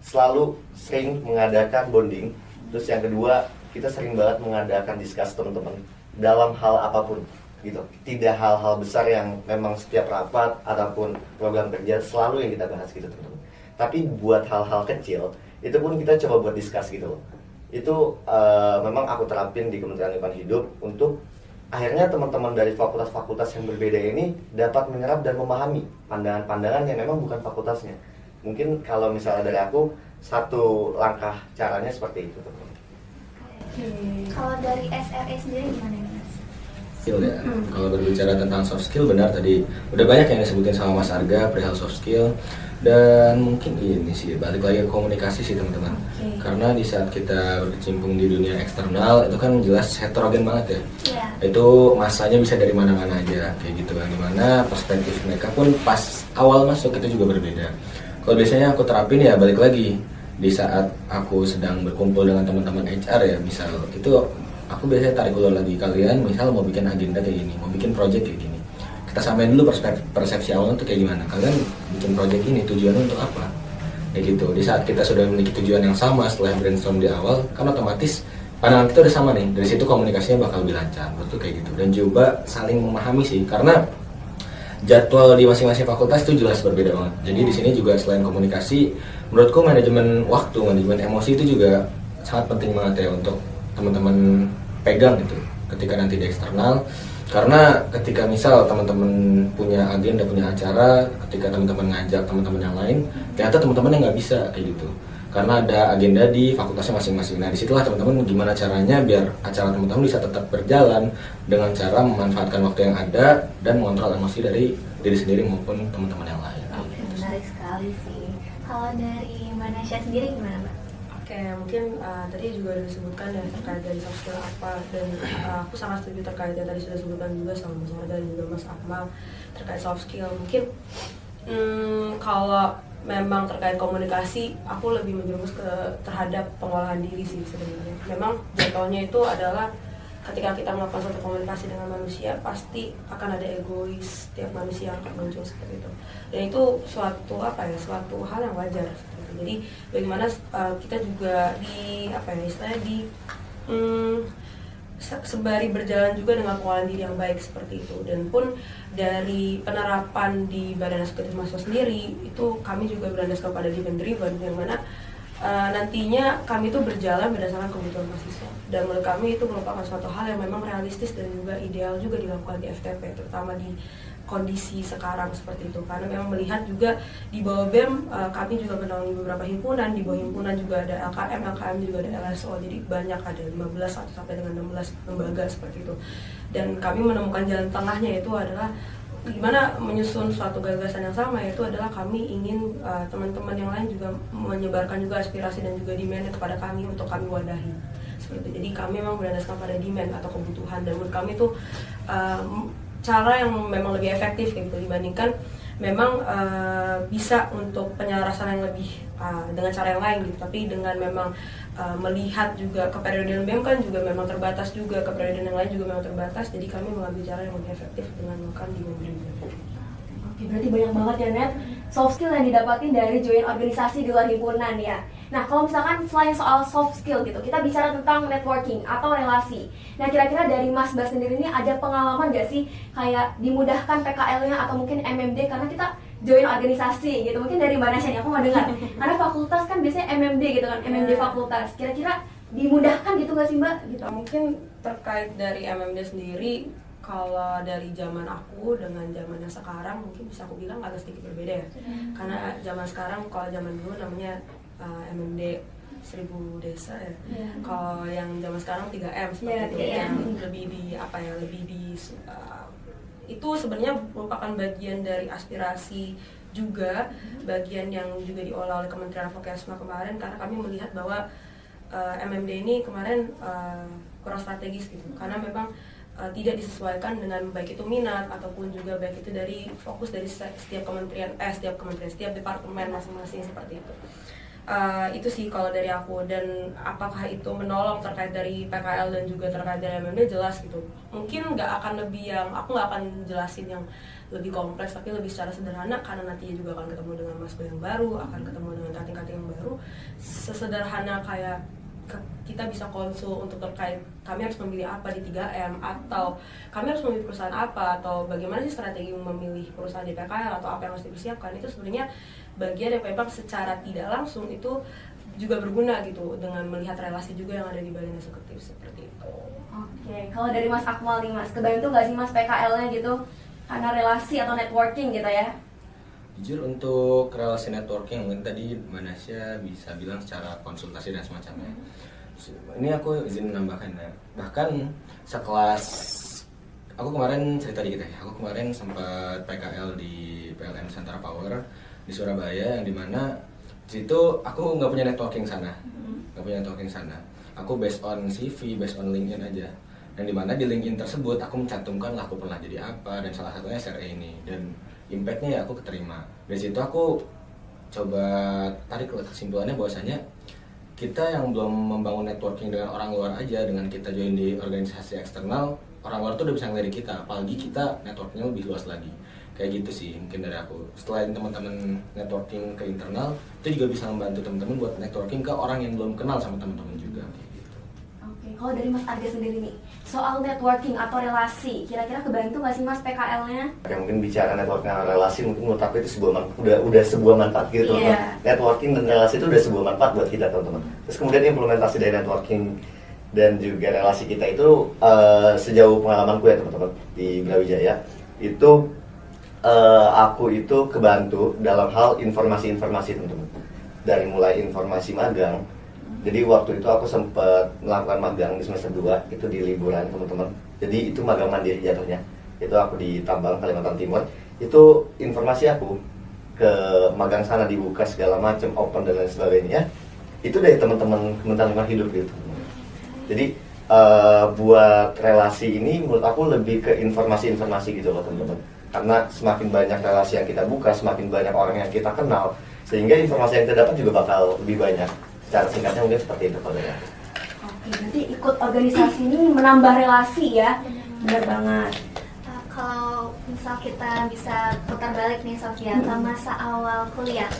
selalu sering mengadakan bonding. Terus yang kedua, kita sering banget mengadakan diskus teman-teman dalam hal apapun gitu. Tidak hal-hal besar yang memang setiap rapat ataupun program kerja selalu yang kita bahas gitu teman-teman. Tapi buat hal-hal kecil itu pun kita coba buat diskus gitu loh. itu memang aku terapin di Kementerian Lingkungan Hidup untuk akhirnya teman-teman dari fakultas-fakultas yang berbeda ini dapat menyerap dan memahami pandangan-pandangan yang memang bukan fakultasnya. Mungkin kalau misalnya dari aku, satu langkah caranya seperti itu, teman-teman. Kalau dari SRE sendiri gimana nih, Mas? Skill ya. Kalau berbicara tentang soft skill, benar tadi udah banyak yang disebutin sama Mas Arga perihal soft skill, dan mungkin ini sih balik lagi ke komunikasi sih teman-teman. Karena di saat kita berkecimpung di dunia eksternal itu kan jelas heterogen banget ya. Itu masanya bisa dari mana-mana aja kayak gitu kan, dimana perspektif mereka pun pas awal masuk itu juga berbeda. Kalau biasanya aku terapin ya balik lagi di saat aku sedang berkumpul dengan teman-teman HR ya, misal itu aku biasanya tarik ulur lagi, kalian misal mau bikin agenda kayak gini, mau bikin project kayak gini, kita samain dulu persepsi awalnya tuh kayak gimana, kalian bikin project ini tujuannya untuk apa, kayak gitu. Di saat kita sudah memiliki tujuan yang sama setelah brainstorm di awal, kan otomatis pandangan kita udah sama nih, dari situ komunikasinya bakal lebih lancar, betul kayak gitu. Dan juga saling memahami sih, karena jadwal di masing-masing fakultas itu jelas berbeda banget. Jadi di sini juga selain komunikasi, menurutku manajemen waktu, manajemen emosi itu juga sangat penting banget ya untuk teman-teman pegang gitu ketika nanti di eksternal. Karena ketika misal teman-teman punya agenda, punya acara, ketika teman-teman ngajak teman-teman yang lain, ternyata teman-teman yang nggak bisa kayak gitu. Karena ada agenda di fakultasnya masing-masing. Nah disitulah teman-teman gimana caranya biar acara teman-teman bisa tetap berjalan dengan cara memanfaatkan waktu yang ada dan mengontrol emosi dari diri sendiri maupun teman-teman yang lain. Oke, menarik sekali sih. Kalau dari Mbak Nasya sendiri gimana, Mbak? Oke, mungkin tadi juga disebutkan ya terkait dari soft skill apa, dan aku sangat setuju terkait yang tadi sudah disebutkan juga sama Mas Arda dan juga Mas Akmal terkait soft skill. Mungkin kalau memang terkait komunikasi, aku lebih menjerumus terhadap pengolahan diri sih sebenarnya. Memang jatuhnya itu adalah ketika kita melakukan suatu komunikasi dengan manusia, pasti akan ada egois tiap manusia yang akan muncul seperti itu. Dan itu suatu hal yang wajar. Jadi bagaimana kita juga sembari berjalan juga dengan pengolahan diri yang baik seperti itu. Dan pun dari penerapan di Badan Eksekutif Mahasiswa sendiri itu kami juga berlandaskan pada demand driven, yang mana nantinya kami itu berjalan berdasarkan kebutuhan mahasiswa. Dan menurut kami itu merupakan suatu hal yang memang realistis dan juga ideal juga dilakukan di FTP, terutama di kondisi sekarang seperti itu. Karena memang melihat juga di bawah BEM kami juga menaungi beberapa himpunan, di bawah himpunan juga ada LKM juga ada LSO, jadi banyak, ada 15 sampai dengan 16 lembaga seperti itu. Dan kami menemukan jalan tengahnya itu adalah gimana menyusun suatu gagasan yang sama, yaitu adalah kami ingin teman-teman yang lain juga menyebarkan juga aspirasi dan juga demand kepada kami untuk kami wadahi seperti itu. Jadi kami memang berlandaskan pada demand atau kebutuhan, dan menurut kami itu cara yang memang lebih efektif gitu dibandingkan memang bisa untuk penyelarasan yang lebih dengan cara yang lain gitu. Tapi dengan memang melihat juga keperiodean BEM kan juga memang terbatas, juga keperiodean yang lain juga memang terbatas, jadi kami mengambil cara yang lebih efektif dengan melakukan demand driven. Oke, berarti banyak banget ya Net soft skill yang didapatin dari join organisasi di luar himpunan ya. Nah, kalau misalkan selain soal soft skill gitu, kita bicara tentang networking atau relasi. Nah, kira-kira dari Mas Bas sendiri ini ada pengalaman gak sih kayak dimudahkan PKL-nya atau mungkin MMD karena kita join organisasi gitu? Mungkin dari Mbak Nasya nih, aku mau dengar. Karena fakultas kan biasanya MMD gitu kan, MMD fakultas. Kira-kira dimudahkan gitu gak sih Mbak? Gitu. Mungkin terkait dari MMD sendiri, kalau dari zaman aku dengan zaman yang sekarang mungkin bisa aku bilang agak sedikit berbeda ya. Karena zaman sekarang, kalau zaman dulu namanya MMD 1000 desa ya. Kalau yang zaman sekarang 3M seperti itu, yang lebih di itu sebenarnya merupakan bagian dari aspirasi juga, bagian yang juga diolah oleh Kementerian Vokesma kemarin, karena kami melihat bahwa MMD ini kemarin kurang strategis gitu, karena memang tidak disesuaikan dengan baik itu minat ataupun juga baik itu dari fokus dari setiap departemen masing-masing seperti itu. Itu sih kalau dari aku. Dan apakah itu menolong terkait dari PKL dan juga terkait dari MMD, jelas gitu. Mungkin aku nggak akan jelasin yang lebih kompleks, tapi lebih secara sederhana, karena nantinya juga akan ketemu dengan mahasiswa yang baru, akan ketemu dengan kating-kating yang baru. Sesederhana kayak kita bisa konsul untuk terkait kami harus memilih apa di 3M, atau kami harus memilih perusahaan apa, atau bagaimana sih strategi memilih perusahaan di PKL, atau apa yang harus dipersiapkan. Itu sebenarnya bagian yang memang secara tidak langsung itu juga berguna gitu dengan melihat relasi juga yang ada di badan eksekutif seperti itu. Oke, kalau dari Mas Akmal nih Mas, kebantu nggak sih Mas PKL-nya gitu karena relasi atau networking gitu ya? Jujur untuk relasi networking mungkin tadi Manasya bisa bilang secara konsultasi dan semacamnya. Ini aku izin menambahkan ya. Bahkan sekelas aku kemarin cerita dikit ya. Aku kemarin sempat PKL di PLN Nusantara Power di Surabaya yang dimana di situ aku nggak punya networking sana, Aku based on CV, based on LinkedIn aja. Dan dimana di LinkedIn tersebut aku mencantumkan lah aku pernah jadi apa dan salah satunya SRE ini dan impactnya ya aku keterima. Dari situ aku coba tarik kesimpulannya bahwasanya kita yang belum membangun networking dengan orang luar aja, dengan kita join di organisasi eksternal, orang luar tuh udah bisa ngelirik kita, apalagi kita networknya lebih luas lagi. Kayak gitu sih mungkin dari aku. Selain teman-teman networking ke internal, itu juga bisa membantu teman-teman buat networking ke orang yang belum kenal sama teman-teman juga kayak gitu. Oke, kalau dari Mas Arga sendiri nih, soal networking atau relasi, kira-kira kebantu nggak sih Mas PKL-nya? Ya mungkin bicara networking dan relasi mungkin menurut aku itu udah sebuah manfaat gitu teman-teman. Networking dan relasi itu udah sebuah manfaat buat kita teman-teman. Terus kemudian implementasi dari networking dan juga relasi kita itu sejauh pengalamanku ya teman-teman di Brawijaya itu aku itu kebantu dalam hal informasi-informasi teman-teman. Dari mulai informasi magang. Jadi waktu itu aku sempat melakukan magang di semester 2 itu di liburan teman-teman. Jadi itu magang mandiri jatuhnya. Itu aku di Tambang, Kalimantan Timur. Itu informasi aku ke magang sana dibuka segala macam, open dan lain sebagainya. Itu dari teman-teman Kementerian Lingkungan Hidup gitu. Jadi buat relasi ini menurut aku lebih ke informasi-informasi gitu loh teman-teman. Karena semakin banyak relasi yang kita buka, semakin banyak orang yang kita kenal, sehingga informasi yang kita dapat juga bakal lebih banyak. Secara singkatnya mungkin seperti itu kalau ya. Oke, berarti ikut organisasi ini menambah relasi ya? Benar banget. Kalau misal kita bisa putar balik nih Sofia ke masa awal kuliah,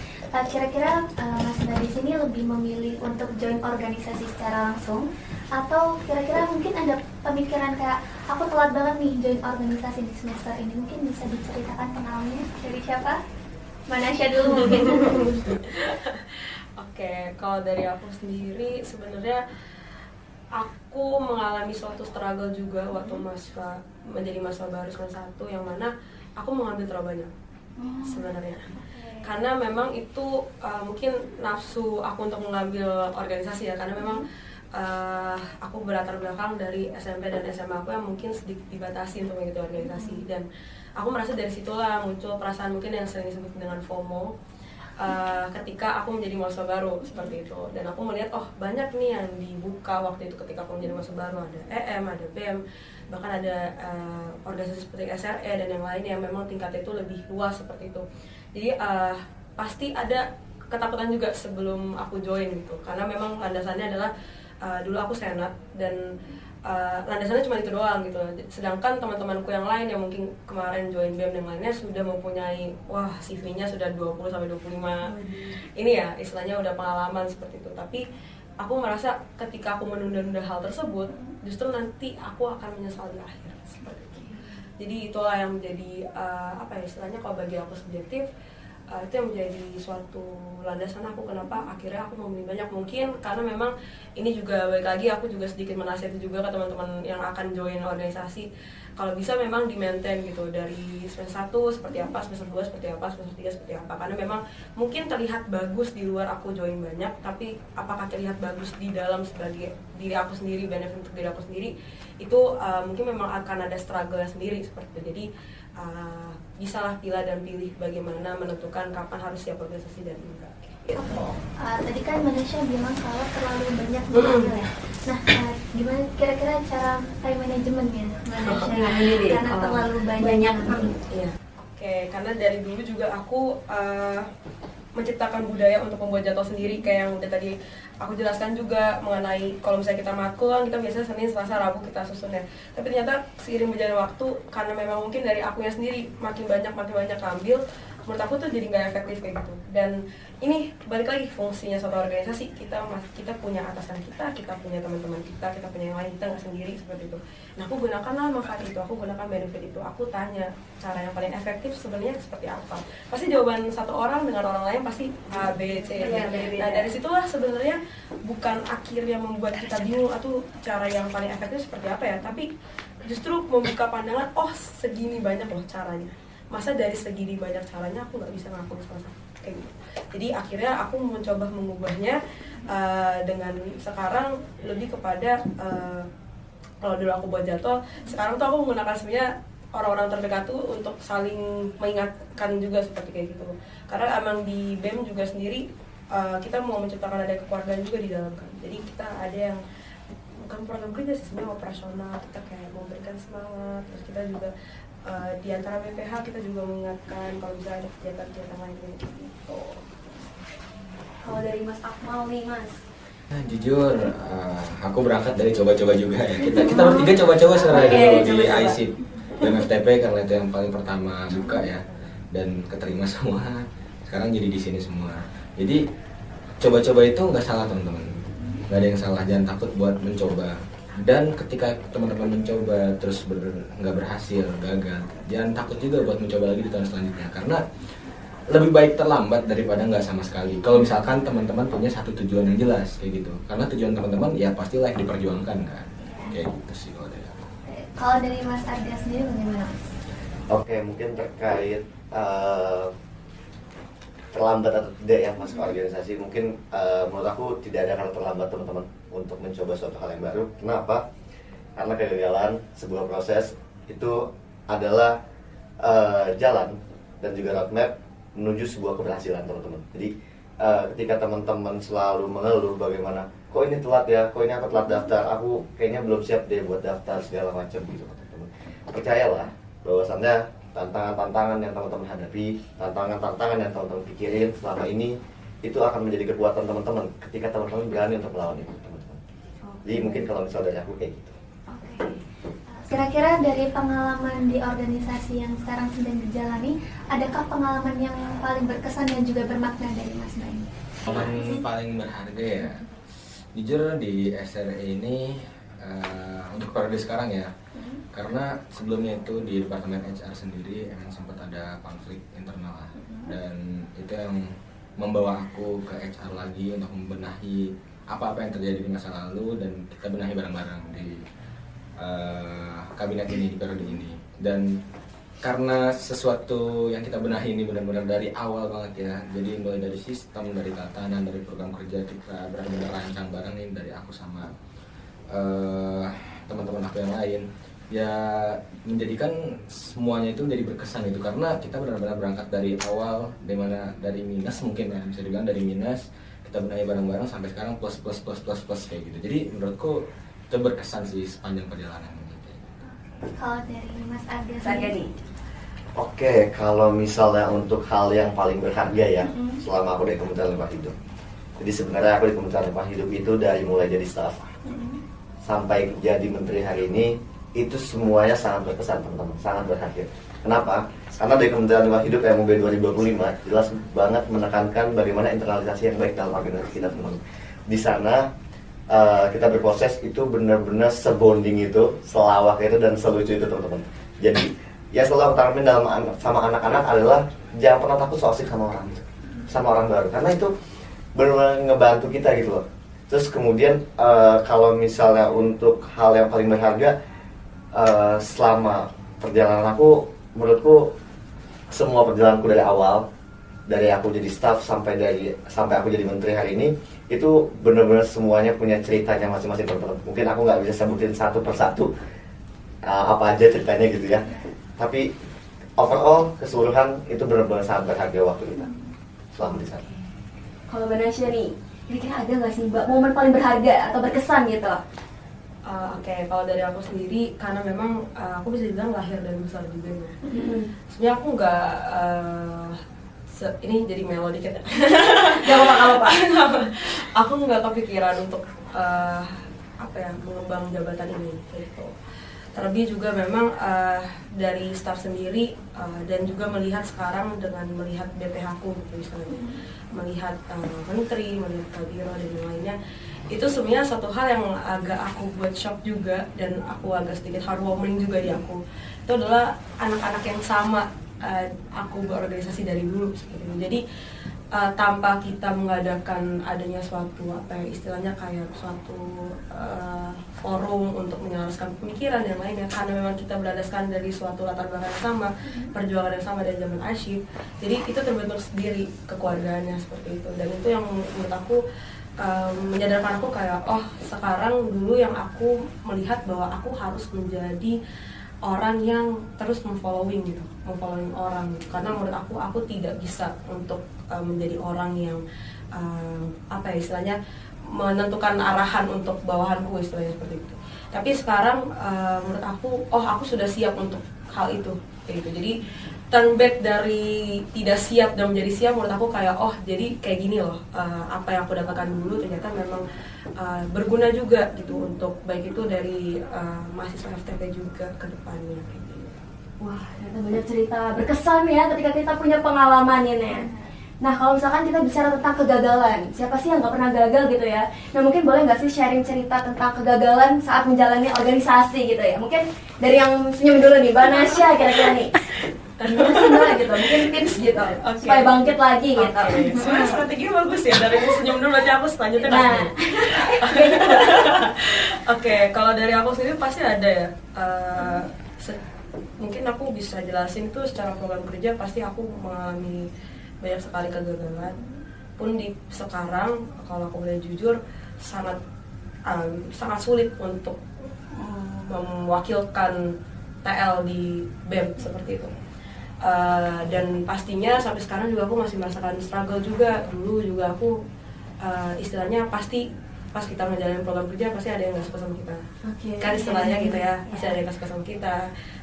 kira-kira Mas di sini lebih memilih untuk join organisasi secara langsung atau kira-kira mungkin ada pemikiran kayak aku telat banget nih join organisasi di semester ini, mungkin bisa diceritakan pengalamannya dari siapa? Manasya dulu mungkin. Oke, kalau dari aku sendiri sebenarnya aku mengalami suatu struggle juga waktu menjadi mahasiswa baru semester 1 yang mana aku mengambil terlalu banyak sebenarnya. Karena memang itu mungkin nafsu aku untuk mengambil organisasi ya, karena memang aku berlatar belakang dari SMP dan SMA aku yang mungkin sedikit dibatasi untuk mengikuti organisasi, dan aku merasa dari situlah muncul perasaan mungkin yang sering disebut dengan FOMO ketika aku menjadi mahasiswa baru seperti itu. Dan aku melihat banyak nih yang dibuka waktu itu ketika aku menjadi mahasiswa baru, ada EM, ada BEM, bahkan ada organisasi seperti SRE dan yang lain yang memang tingkatnya itu lebih luas seperti itu. Jadi pasti ada ketakutan juga sebelum aku join gitu, karena memang landasannya adalah dulu aku senat dan landasannya cuma itu doang gitu. Sedangkan teman-temanku yang lain yang mungkin kemarin join BEM dan lainnya sudah mempunyai CV-nya sudah 20 sampai 25. Ini ya istilahnya udah pengalaman seperti itu. Tapi aku merasa ketika aku menunda-nunda hal tersebut, justru nanti aku akan menyesal di akhir seperti itu. Jadi itulah yang menjadi istilahnya kalau bagi aku subjektif, itu yang menjadi suatu landasan aku kenapa akhirnya aku memilih banyak. Mungkin karena memang ini juga balik lagi aku juga sedikit menasihati juga ke teman-teman yang akan join organisasi, kalau bisa memang di-maintain gitu dari semester 1 seperti apa, semester 2 seperti apa, semester 3 seperti apa. Karena memang mungkin terlihat bagus di luar aku join banyak, tapi apakah terlihat bagus di dalam sebagai diri aku sendiri, benefit untuk diri aku sendiri, itu mungkin memang akan ada struggle sendiri seperti itu. Jadi bisalah pilih dan pilih bagaimana menentukan kapan harus siap organisasi dan enggak. Tadi kan Manasya bilang kalau terlalu banyak diambil ya. Nah, gimana kira-kira cara time managementnya Manasya karena terlalu banyak? Iya. Oke, karena dari dulu juga aku menciptakan budaya untuk membuat jadwal sendiri kayak yang udah tadi aku jelaskan juga mengenai kalau misalnya kita matkul kan kita biasanya Senin, Selasa, Rabu kita susun ya. Tapi ternyata seiring berjalannya waktu karena memang mungkin dari akunya sendiri makin banyak ambil, menurut aku tuh jadi nggak efektif kayak gitu. Dan ini balik lagi fungsinya suatu organisasi, kita punya atasan kita punya teman-teman kita punya yang lain, kita nggak sendiri seperti itu. Nah aku gunakanlah manfaat itu, aku gunakan benefit itu, aku tanya cara yang paling efektif sebenarnya seperti apa. Pasti jawaban satu orang dengan orang lain pasti A, B, C. Nah dari situlah sebenarnya bukan akhirnya membuat kita bingung atau cara yang paling efektif seperti apa ya, tapi justru membuka pandangan, oh segini banyak loh caranya. Masa dari segini banyak caranya aku nggak bisa ngelakuin salah kayak gitu. Jadi akhirnya aku mencoba mengubahnya dengan sekarang lebih kepada kalau dulu aku buat jadwal, sekarang tuh aku menggunakan sebenarnya orang-orang terdekat tuh untuk saling mengingatkan juga seperti kayak gitu. Karena emang di BEM juga sendiri kita mau menciptakan ada kekeluargaan juga di dalam kan. Jadi kita ada yang bukan program kerja sih, sebenarnya operasional, kita kayak memberikan semangat. Terus kita juga di antara BPH kita juga mengingatkan kalau bisa ada kegiatan-kegiatan lain gitu. Kalau dari Mas Akmal nih Mas. Nah jujur, aku berangkat dari coba-coba juga ya. Kita bertiga coba-coba sebenarnya dulu di IC BMFTP karena itu yang paling pertama buka ya, dan keterima semua. Sekarang jadi di sini semua. Jadi coba-coba itu nggak salah teman-teman, nggak ada yang salah, jangan takut buat mencoba. Dan ketika teman-teman mencoba terus nggak berhasil, gagal, jangan takut juga buat mencoba lagi di tahun selanjutnya, karena lebih baik terlambat daripada nggak sama sekali. Kalau misalkan teman-teman punya satu tujuan yang jelas kayak gitu, karena tujuan teman-teman ya pasti like diperjuangkan kan, kayak gitu sih kalau dari aku. Kalau dari Mas Arga sendiri bagaimana? Oke, mungkin terkait terlambat atau tidak yang masuk organisasi, mungkin menurut aku tidak ada kata terlambat teman-teman untuk mencoba suatu hal yang baru. Kenapa? Karena kegagalan sebuah proses itu adalah jalan dan juga roadmap menuju sebuah keberhasilan teman-teman. Jadi ketika teman-teman selalu mengeluh bagaimana kok ini telat ya, kok ini aku telat daftar, aku kayaknya belum siap deh buat daftar segala macam gitu teman-teman. Percayalah bahwasannya tantangan-tantangan yang teman-teman hadapi, tantangan-tantangan yang teman-teman pikirin selama ini itu akan menjadi kekuatan teman-teman ketika teman-teman berani untuk melawan itu teman-teman. Jadi mungkin kalau misal dari aku kayak gitu. Kira-kira dari pengalaman di organisasi yang sekarang sedang dijalani, adakah pengalaman yang paling berkesan dan juga bermakna dari Mas Baim? Pengalaman paling berharga ya, jujur di SRE ini untuk periode sekarang ya, karena sebelumnya itu di Departemen HR sendiri emang sempat ada konflik internal lah, dan itu yang membawa aku ke HR lagi untuk membenahi apa-apa yang terjadi di masa lalu, dan kita benahi bareng-bareng di kabinet ini, di periode ini. Dan karena sesuatu yang kita benahi ini benar-benar dari awal banget ya, jadi mulai dari sistem, dari tatanan, dari program kerja kita benar-benar rancang bareng nih, dari aku sama teman-teman aku yang lain ya, menjadikan semuanya itu menjadi berkesan gitu, karena kita benar-benar berangkat dari awal, dari minus mungkin ya, bisa dibilang dari minus, kita benahi bareng-bareng sampai sekarang plus kayak gitu. Jadi menurutku itu berkesan sih sepanjang perjalanan gitu. Kalau dari Mas Arga nih. Oke, kalau misalnya untuk hal yang paling berharga ya, selama aku di Kementerian Lingkungan Hidup. Jadi sebenarnya aku di Kementerian Lingkungan Hidup itu dari mulai jadi staf sampai jadi menteri hari ini, itu semuanya sangat berkesan teman-teman, sangat berharga. Kenapa? Karena dari Kementerian Lingkungan Hidup MUB 2025 jelas banget menekankan bagaimana internalisasi yang baik dalam organisasi kita teman-teman. Di sana kita berproses itu benar-benar sebonding itu, selawak itu, dan selucu itu teman-teman. Jadi ya selalu aku tanamin sama anak-anak adalah jangan pernah takut soal sama orang gitu, sama orang baru, karena itu benar-benar ngebantu kita gitu loh. Terus kemudian kalau misalnya untuk hal yang paling berharga selama perjalanan aku, menurutku semua perjalananku dari awal, dari aku jadi staff sampai aku jadi menteri hari ini, itu benar-benar semuanya punya ceritanya masing-masing teman-teman. Mungkin aku nggak bisa sebutin satu persatu apa aja ceritanya gitu ya, tapi overall keseluruhan itu benar-benar sangat berharga waktu kita selama di sana. Kalau Mbak Nasya nih, kira-kira ada nggak sih Mbak momen paling berharga atau berkesan gitu? Oke, kalau dari aku sendiri, karena memang aku bisa dibilang lahir dan besar juga ya. Sebenarnya aku nggak ini jadi melo dikit ya. Gak apa-apa. Aku nggak kepikiran untuk mengembang jabatan ini gitu. Terlebih juga memang dari staff sendiri dan juga melihat sekarang dengan melihat BPH ku gitu istilahnya, melihat menteri, melihat kabiro dan yang lainnya, itu sebenarnya satu hal yang agak aku buat shock juga dan aku agak sedikit heartwarming juga di aku. Itu adalah anak-anak yang sama aku berorganisasi dari dulu seperti itu. Jadi tanpa kita mengadakan adanya suatu istilahnya kayak suatu forum untuk menyelaraskan pemikiran dan lainnya, karena memang kita berlandaskan dari suatu latar belakang yang sama, perjuangan yang sama dari zaman asyik, jadi itu terbentuk sendiri kekeluargaannya seperti itu. Dan itu yang menurut aku menyadarkan aku kayak sekarang dulu yang aku melihat bahwa aku harus menjadi orang yang terus memfollowing orang gitu. Karena menurut aku tidak bisa untuk menjadi orang yang istilahnya menentukan arahan untuk bawahanku istilahnya seperti itu. Tapi sekarang menurut aku sudah siap untuk hal itu kayak gitu. Jadi turn back dari tidak siap dan menjadi siap, menurut aku kayak jadi kayak gini loh, apa yang aku dapatkan dulu ternyata memang berguna juga gitu untuk baik itu dari mahasiswa FTP juga ke depannya kayak gitu. Wah, ternyata banyak cerita berkesan ya ketika kita punya pengalaman ini. Nah, kalau misalkan kita bicara tentang kegagalan, siapa sih yang nggak pernah gagal gitu ya? Nah, mungkin boleh nggak sih sharing cerita tentang kegagalan saat menjalani organisasi gitu ya? Mungkin dari yang senyum dulu nih, Mbak Nasya kira-kira nih. Gimana sih Mbak gitu? Mungkin tips gitu, supaya bangkit lagi gitu. Sebenarnya strategi bagus ya, dari senyum dulu berarti aku selanjutnya Oke, kalau dari aku sendiri pasti ada ya. Mungkin aku bisa jelasin tuh secara program kerja pasti aku mengalami banyak sekali kegagalan. Pun di sekarang kalau aku boleh jujur sangat sulit untuk mewakilkan TL di BEM seperti itu. Dan pastinya sampai sekarang juga aku masih merasakan struggle juga. Dulu juga aku istilahnya pasti pas kita ngejalanin program kerja pasti ada yang nggak suka sama kita, kan istilahnya gitu ya, pasti ada yang nggak suka sama kita,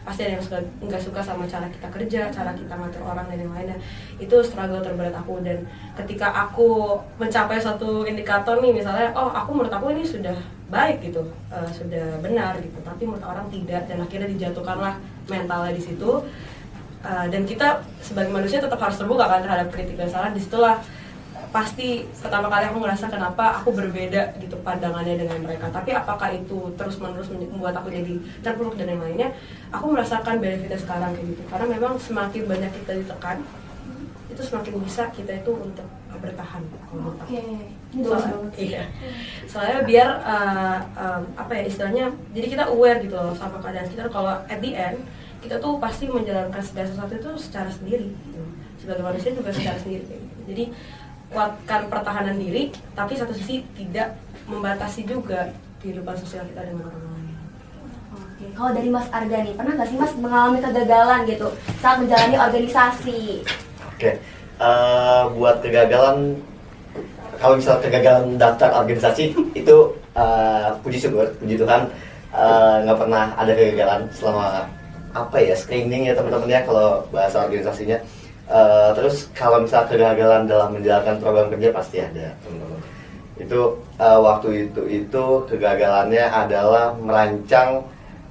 pasti ada yang nggak suka sama cara kita kerja, cara kita ngatur orang dan yang lainnya. Itu struggle terberat aku. Dan ketika aku mencapai satu indikator nih, misalnya menurut aku ini sudah baik gitu, sudah benar gitu, tapi menurut orang tidak, dan akhirnya dijatuhkanlah mentalnya di situ. Dan kita sebagai manusia tetap harus terbuka kan terhadap kritik dan saran. Disitulah pasti pertama kali aku ngerasa kenapa aku berbeda gitu pandangannya dengan mereka. Tapi apakah itu terus menerus membuat aku jadi terpuruk dan yang lainnya? Aku merasakan benefitnya sekarang kayak gitu, karena memang semakin banyak kita ditekan, itu semakin bisa kita itu untuk bertahan. Iya. Soalnya biar istilahnya, jadi kita aware gitu loh sama keadaan sekitar. Kalau at the end kita tuh pasti menjalankan segala sesuatu itu secara sendiri gitu. Sebagai manusia juga secara sendiri kayak gitu. Jadi kuatkan pertahanan diri, tapi satu sisi tidak membatasi juga kehidupan sosial kita dengan orang lain. Oke, kalau dari Mas Arga nih, pernah nggak sih Mas mengalami kegagalan gitu saat menjalani organisasi? Oke, buat kegagalan, kalau misal kegagalan daftar organisasi itu puji syukur, puji Tuhan nggak pernah ada kegagalan selama screening ya teman-teman ya kalau bahasa organisasinya. Terus kalau misal kegagalan dalam menjalankan program kerja pasti ada teman-teman. Itu waktu itu kegagalannya adalah merancang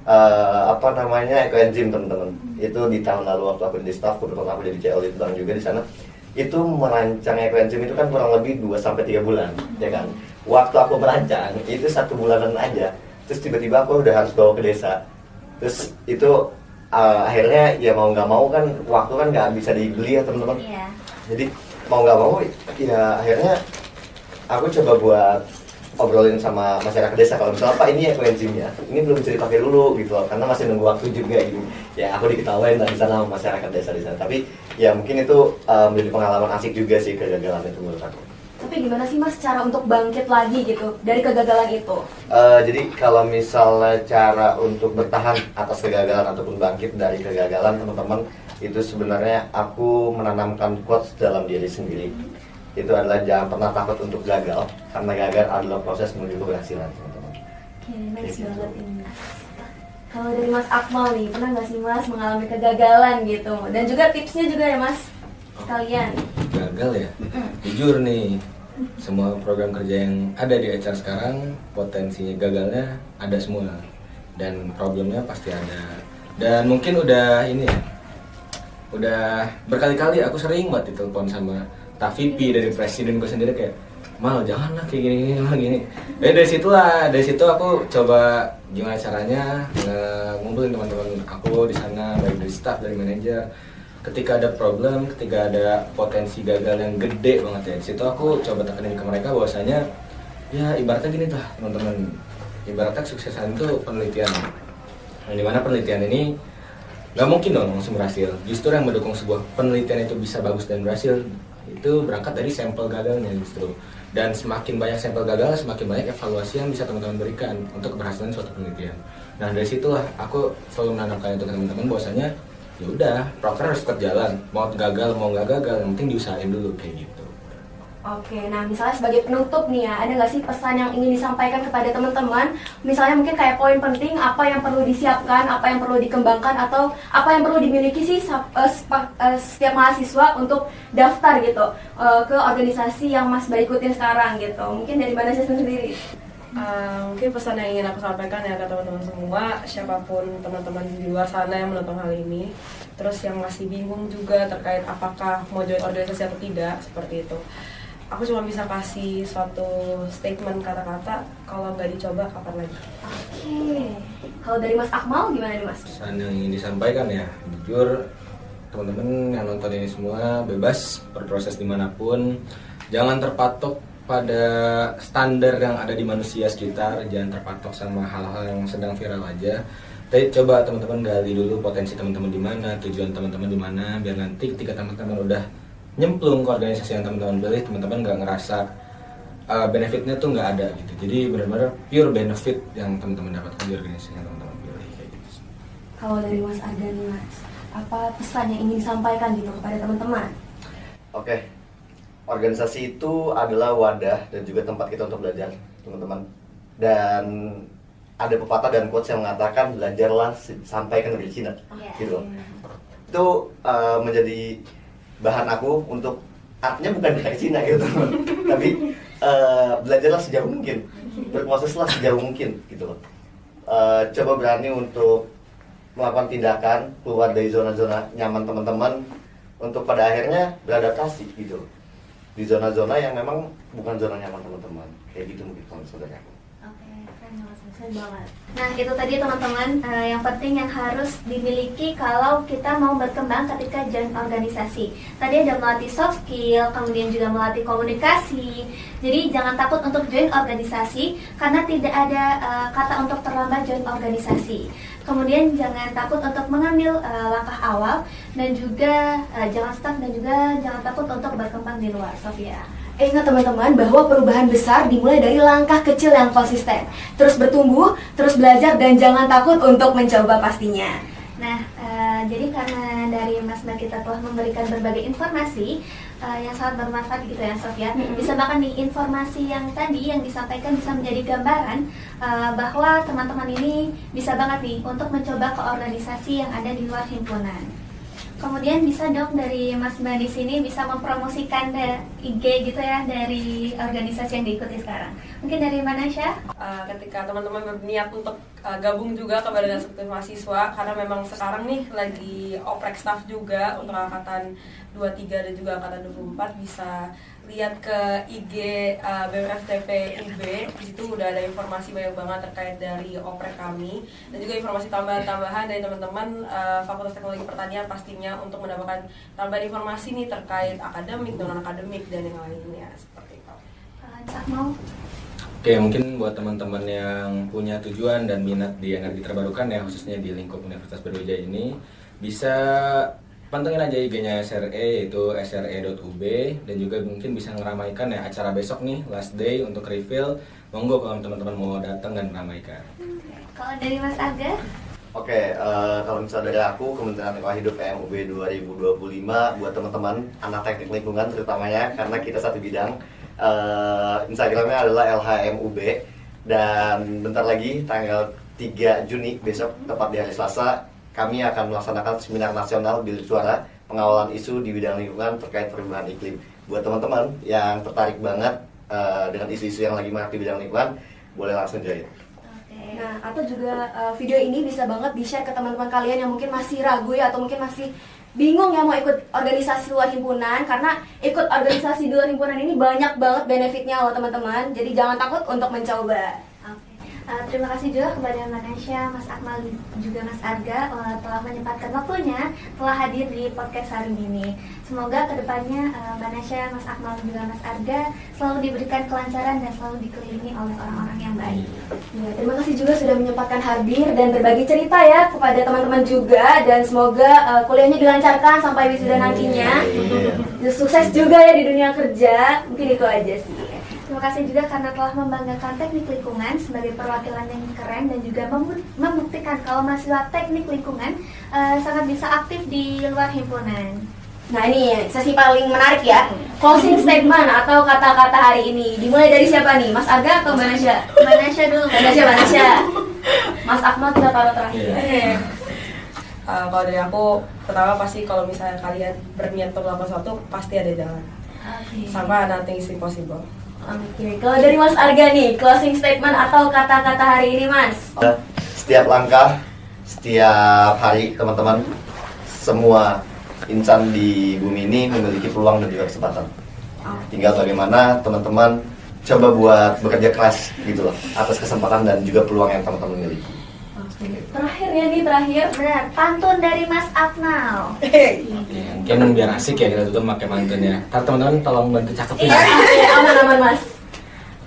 ekoenzim teman-teman. Itu di tahun lalu waktu aku di staff, kebetulan aku jadi CL di bank juga di sana. Itu merancang ekoenzim itu kan kurang lebih 2-3 bulan, ya kan. Waktu aku merancang itu 1 bulanan aja. Terus tiba-tiba aku udah harus bawa ke desa. Terus itu akhirnya ya mau nggak mau kan waktu kan nggak bisa dibeli ya teman-teman. Jadi mau nggak mau ya akhirnya aku coba buat obrolin sama masyarakat desa, kalau misalnya Pak ini ekoenzimnya ini belum bisa dipakai dulu gitu loh, karena masih nunggu waktu juga gitu. Ya aku diketawain dari sana sama masyarakat desa di sana. Tapi ya mungkin itu menjadi pengalaman asik juga sih kegagalan itu menurut aku. Tapi gimana sih Mas cara untuk bangkit lagi gitu dari kegagalan itu? Jadi kalau misalnya cara untuk bertahan atas kegagalan ataupun bangkit dari kegagalan teman-teman, itu sebenarnya aku menanamkan quotes dalam diri sendiri. Itu adalah jangan pernah takut untuk gagal, karena gagal adalah proses menuju keberhasilan teman-teman. Oke, nice banget ini. Kalau dari Mas Akmal nih, pernah nggak sih Mas mengalami kegagalan gitu? Dan juga tipsnya juga ya Mas, sekalian. Gagal ya? Jujur nih, semua program kerja yang ada di HR sekarang potensinya gagalnya ada semua. dan problemnya pasti ada. Dan mungkin udah ini ya, udah berkali-kali aku sering banget ditelepon sama VP dari presiden gue sendiri kayak, Mal janganlah kayak gini. Dari situ aku coba gimana caranya ngumpulin teman-teman aku di sana, baik dari staff, dari manajer. Ketika ada problem, ketika ada potensi gagal yang gede banget ya, di situ aku coba tekenin ke mereka bahwasanya ya ibaratnya gini tuh teman-teman, ibaratnya kesuksesan itu penelitian. Nah, dimana penelitian ini nggak mungkin dong langsung berhasil. Justru yang mendukung sebuah penelitian itu bisa bagus dan berhasil itu berangkat dari sampel gagalnya justru. Dan semakin banyak sampel gagal, semakin banyak evaluasi yang bisa teman-teman berikan untuk keberhasilan suatu penelitian. Nah dari situlah aku selalu menanamkan itu ke teman-teman bahwasanya ya udah, proker harus tetap jalan, mau gagal mau nggak gagal, yang penting diusahain dulu kayak gitu. Oke, nah misalnya sebagai penutup nih ya, ada nggak sih pesan yang ingin disampaikan kepada teman-teman? Misalnya mungkin kayak poin penting, apa yang perlu disiapkan, apa yang perlu dikembangkan, atau apa yang perlu dimiliki sih setiap mahasiswa untuk daftar gitu ke organisasi yang Mas Ba ikutin sekarang gitu. Mungkin dari mana sih sendiri? Mungkin pesan yang ingin aku sampaikan ya ke teman-teman semua, siapapun teman-teman di luar sana yang menonton hal ini, terus yang masih bingung juga terkait apakah mau join organisasi atau tidak, seperti itu. Aku cuma bisa kasih suatu statement kata-kata, kalau nggak dicoba kapan lagi. Oke, kalau dari Mas Akmal gimana nih Mas? Pesan yang ingin disampaikan ya, jujur teman-teman yang nonton ini semua bebas berproses dimanapun, jangan terpatok pada standar yang ada di manusia sekitar, jangan terpatok sama hal-hal yang sedang viral aja. Tapi coba teman-teman gali dulu potensi teman-teman di mana, tujuan teman-teman di mana, biar nanti ketika teman-teman udah nyemplung ke organisasi yang teman-teman pilih, teman-teman nggak ngerasa benefitnya tuh nggak ada gitu. Jadi benar-benar pure benefit yang teman-teman dapatkan di organisasi yang teman-teman pilih kayak gitu. Kalau dari Mas Arga nih Mas, apa pesan yang ingin disampaikan gitu kepada teman-teman? Oke, organisasi itu adalah wadah dan juga tempat kita untuk belajar, teman-teman. Dan ada pepatah dan quotes yang mengatakan belajarlah sampai ke negeri Cina, gitu. Itu menjadi bahan aku untuk artinya bukan kayak Cina gitu teman, tapi belajarlah sejauh mungkin, berproseslah sejauh mungkin gitu loh. Coba berani untuk melakukan tindakan keluar dari zona-zona nyaman teman-teman untuk pada akhirnya beradaptasi gitu di zona-zona yang memang bukan zona nyaman teman-teman, kayak gitu mungkin kalau saudara aku. Banget. Nah itu tadi teman-teman, yang penting yang harus dimiliki kalau kita mau berkembang ketika join organisasi. Tadi ada melatih soft skill, kemudian juga melatih komunikasi. Jadi jangan takut untuk join organisasi karena tidak ada kata untuk terlambat join organisasi. Kemudian jangan takut untuk mengambil langkah awal dan juga jangan stuck dan juga jangan takut untuk berkembang di luar. Sofia. Ingat teman-teman bahwa perubahan besar dimulai dari langkah kecil yang konsisten. Terus bertumbuh, terus belajar, dan jangan takut untuk mencoba pastinya. Nah, jadi karena dari Mas Ba kita telah memberikan berbagai informasi yang sangat bermanfaat gitu ya Sofia. Bisa bahkan nih informasi yang tadi yang disampaikan bisa menjadi gambaran bahwa teman-teman ini bisa banget nih untuk mencoba ke organisasi yang ada di luar himpunan. Kemudian bisa dong dari Mas Ba di sini bisa mempromosikan IG gitu ya dari organisasi yang diikuti sekarang. Mungkin dari mana Syah? Ketika teman-teman berniat untuk gabung juga ke Badan Eksekutif Mahasiswa, karena memang sekarang nih lagi oprek staff juga untuk angkatan 23 dan juga angkatan 24, bisa lihat ke IG BMFTP UB. Di situ udah ada informasi banyak banget terkait dari oprek kami dan juga informasi tambahan-tambahan dari teman-teman Fakultas Teknologi Pertanian pastinya untuk mendapatkan tambahan informasi nih terkait akademik, non akademik dan yang lainnya seperti itu. Mau? Oke, mungkin buat teman-teman yang punya tujuan dan minat di energi terbarukan ya, khususnya di lingkup Universitas Brawijaya ini, bisa pantengin aja IG-nya SRE, yaitu sre.ub, dan juga mungkin bisa ngeramaikan ya acara besok nih, last day untuk refill. Monggo kalau teman-teman mau datang dan meramaikan. Kalau dari Mas Arga? Oke, kalau misalnya dari aku, Kementerian Lingkungan Hidup PMUB 2025, buat teman-teman anak teknik lingkungan terutamanya, karena kita satu bidang. Instagramnya adalah LHMUB, dan bentar lagi tanggal 3 Juni besok, tepat di hari Selasa, kami akan melaksanakan seminar nasional Bilik Suara pengawalan isu di bidang lingkungan terkait perubahan iklim. Buat teman-teman yang tertarik banget dengan isu-isu yang lagi marak di bidang lingkungan, boleh langsung join. Nah, atau juga video ini bisa banget di-share ke teman-teman kalian yang mungkin masih ragu ya, atau mungkin masih bingung ya mau ikut organisasi luar himpunan, karena ikut organisasi di luar himpunan ini banyak banget benefitnya loh teman-teman. Jadi jangan takut untuk mencoba. Terima kasih juga kepada Manasya, Mas Akmal, juga Mas Arga telah menyempatkan waktunya telah hadir di podcast hari ini. Semoga kedepannya Manasya, Mas Akmal, juga Mas Arga selalu diberikan kelancaran dan selalu dikelilingi oleh orang-orang yang baik. Ya, terima kasih juga sudah menyempatkan hadir dan berbagi cerita ya kepada teman-teman juga, dan semoga kuliahnya dilancarkan sampai wisuda nantinya. Sukses juga ya di dunia kerja. Mungkin itu aja sih. Terima kasih juga karena telah membanggakan teknik lingkungan sebagai perwakilan yang keren dan juga membuktikan kalau mahasiswa teknik lingkungan sangat bisa aktif di luar himpunan. Nah, ini sesi paling menarik ya. Closing statement atau kata-kata hari ini. Dimulai dari siapa nih? Mas Arga atau Manasya? Manasya dulu. Manasya. Mas Akmal kita taruh terakhir. Kalau dari aku, pertama pasti kalau misalnya kalian berniat untuk melakukan sesuatu, pasti ada jalan. Sama nothing is impossible. Oke, kalau dari Mas Arga nih, closing statement atau kata-kata hari ini, Mas? Setiap langkah, setiap hari teman-teman, semua insan di bumi ini memiliki peluang dan juga kesempatan. Tinggal bagaimana teman-teman coba buat bekerja keras gitu loh atas kesempatan dan juga peluang yang teman-teman miliki. Terakhir ya nih, terakhir. Benar, pantun dari Mas Akmal. Mungkin biar asik ya kita tutup pakai pantun ya. Ntar teman-teman tolong bantu cakepin ya. Aman-aman, Mas.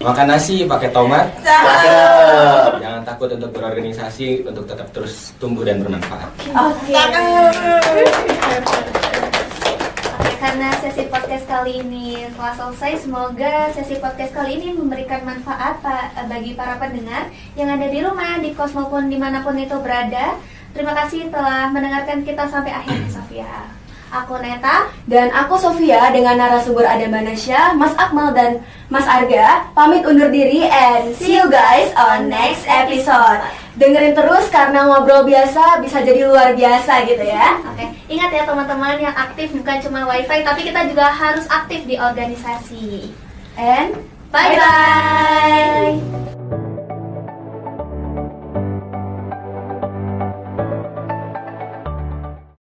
Makan nasi pakai tomat. Cakep. Jangan takut untuk berorganisasi untuk tetap terus tumbuh dan bermanfaat. Oke. Karena sesi podcast kali ini telah selesai, semoga sesi podcast kali ini memberikan manfaat bagi para pendengar yang ada di rumah, di kos maupun dimanapun itu berada. Terima kasih telah mendengarkan kita sampai akhir, Sofia. Aku Neta. Dan aku Sofia dengan narasumber ada Manasya, Mas Akmal, dan Mas Arga. Pamit undur diri and see you guys on next episode. Dengerin terus karena ngobrol biasa bisa jadi luar biasa gitu ya. Oke, ingat ya teman-teman, yang aktif bukan cuma wifi, tapi kita juga harus aktif di organisasi. And Bye-bye.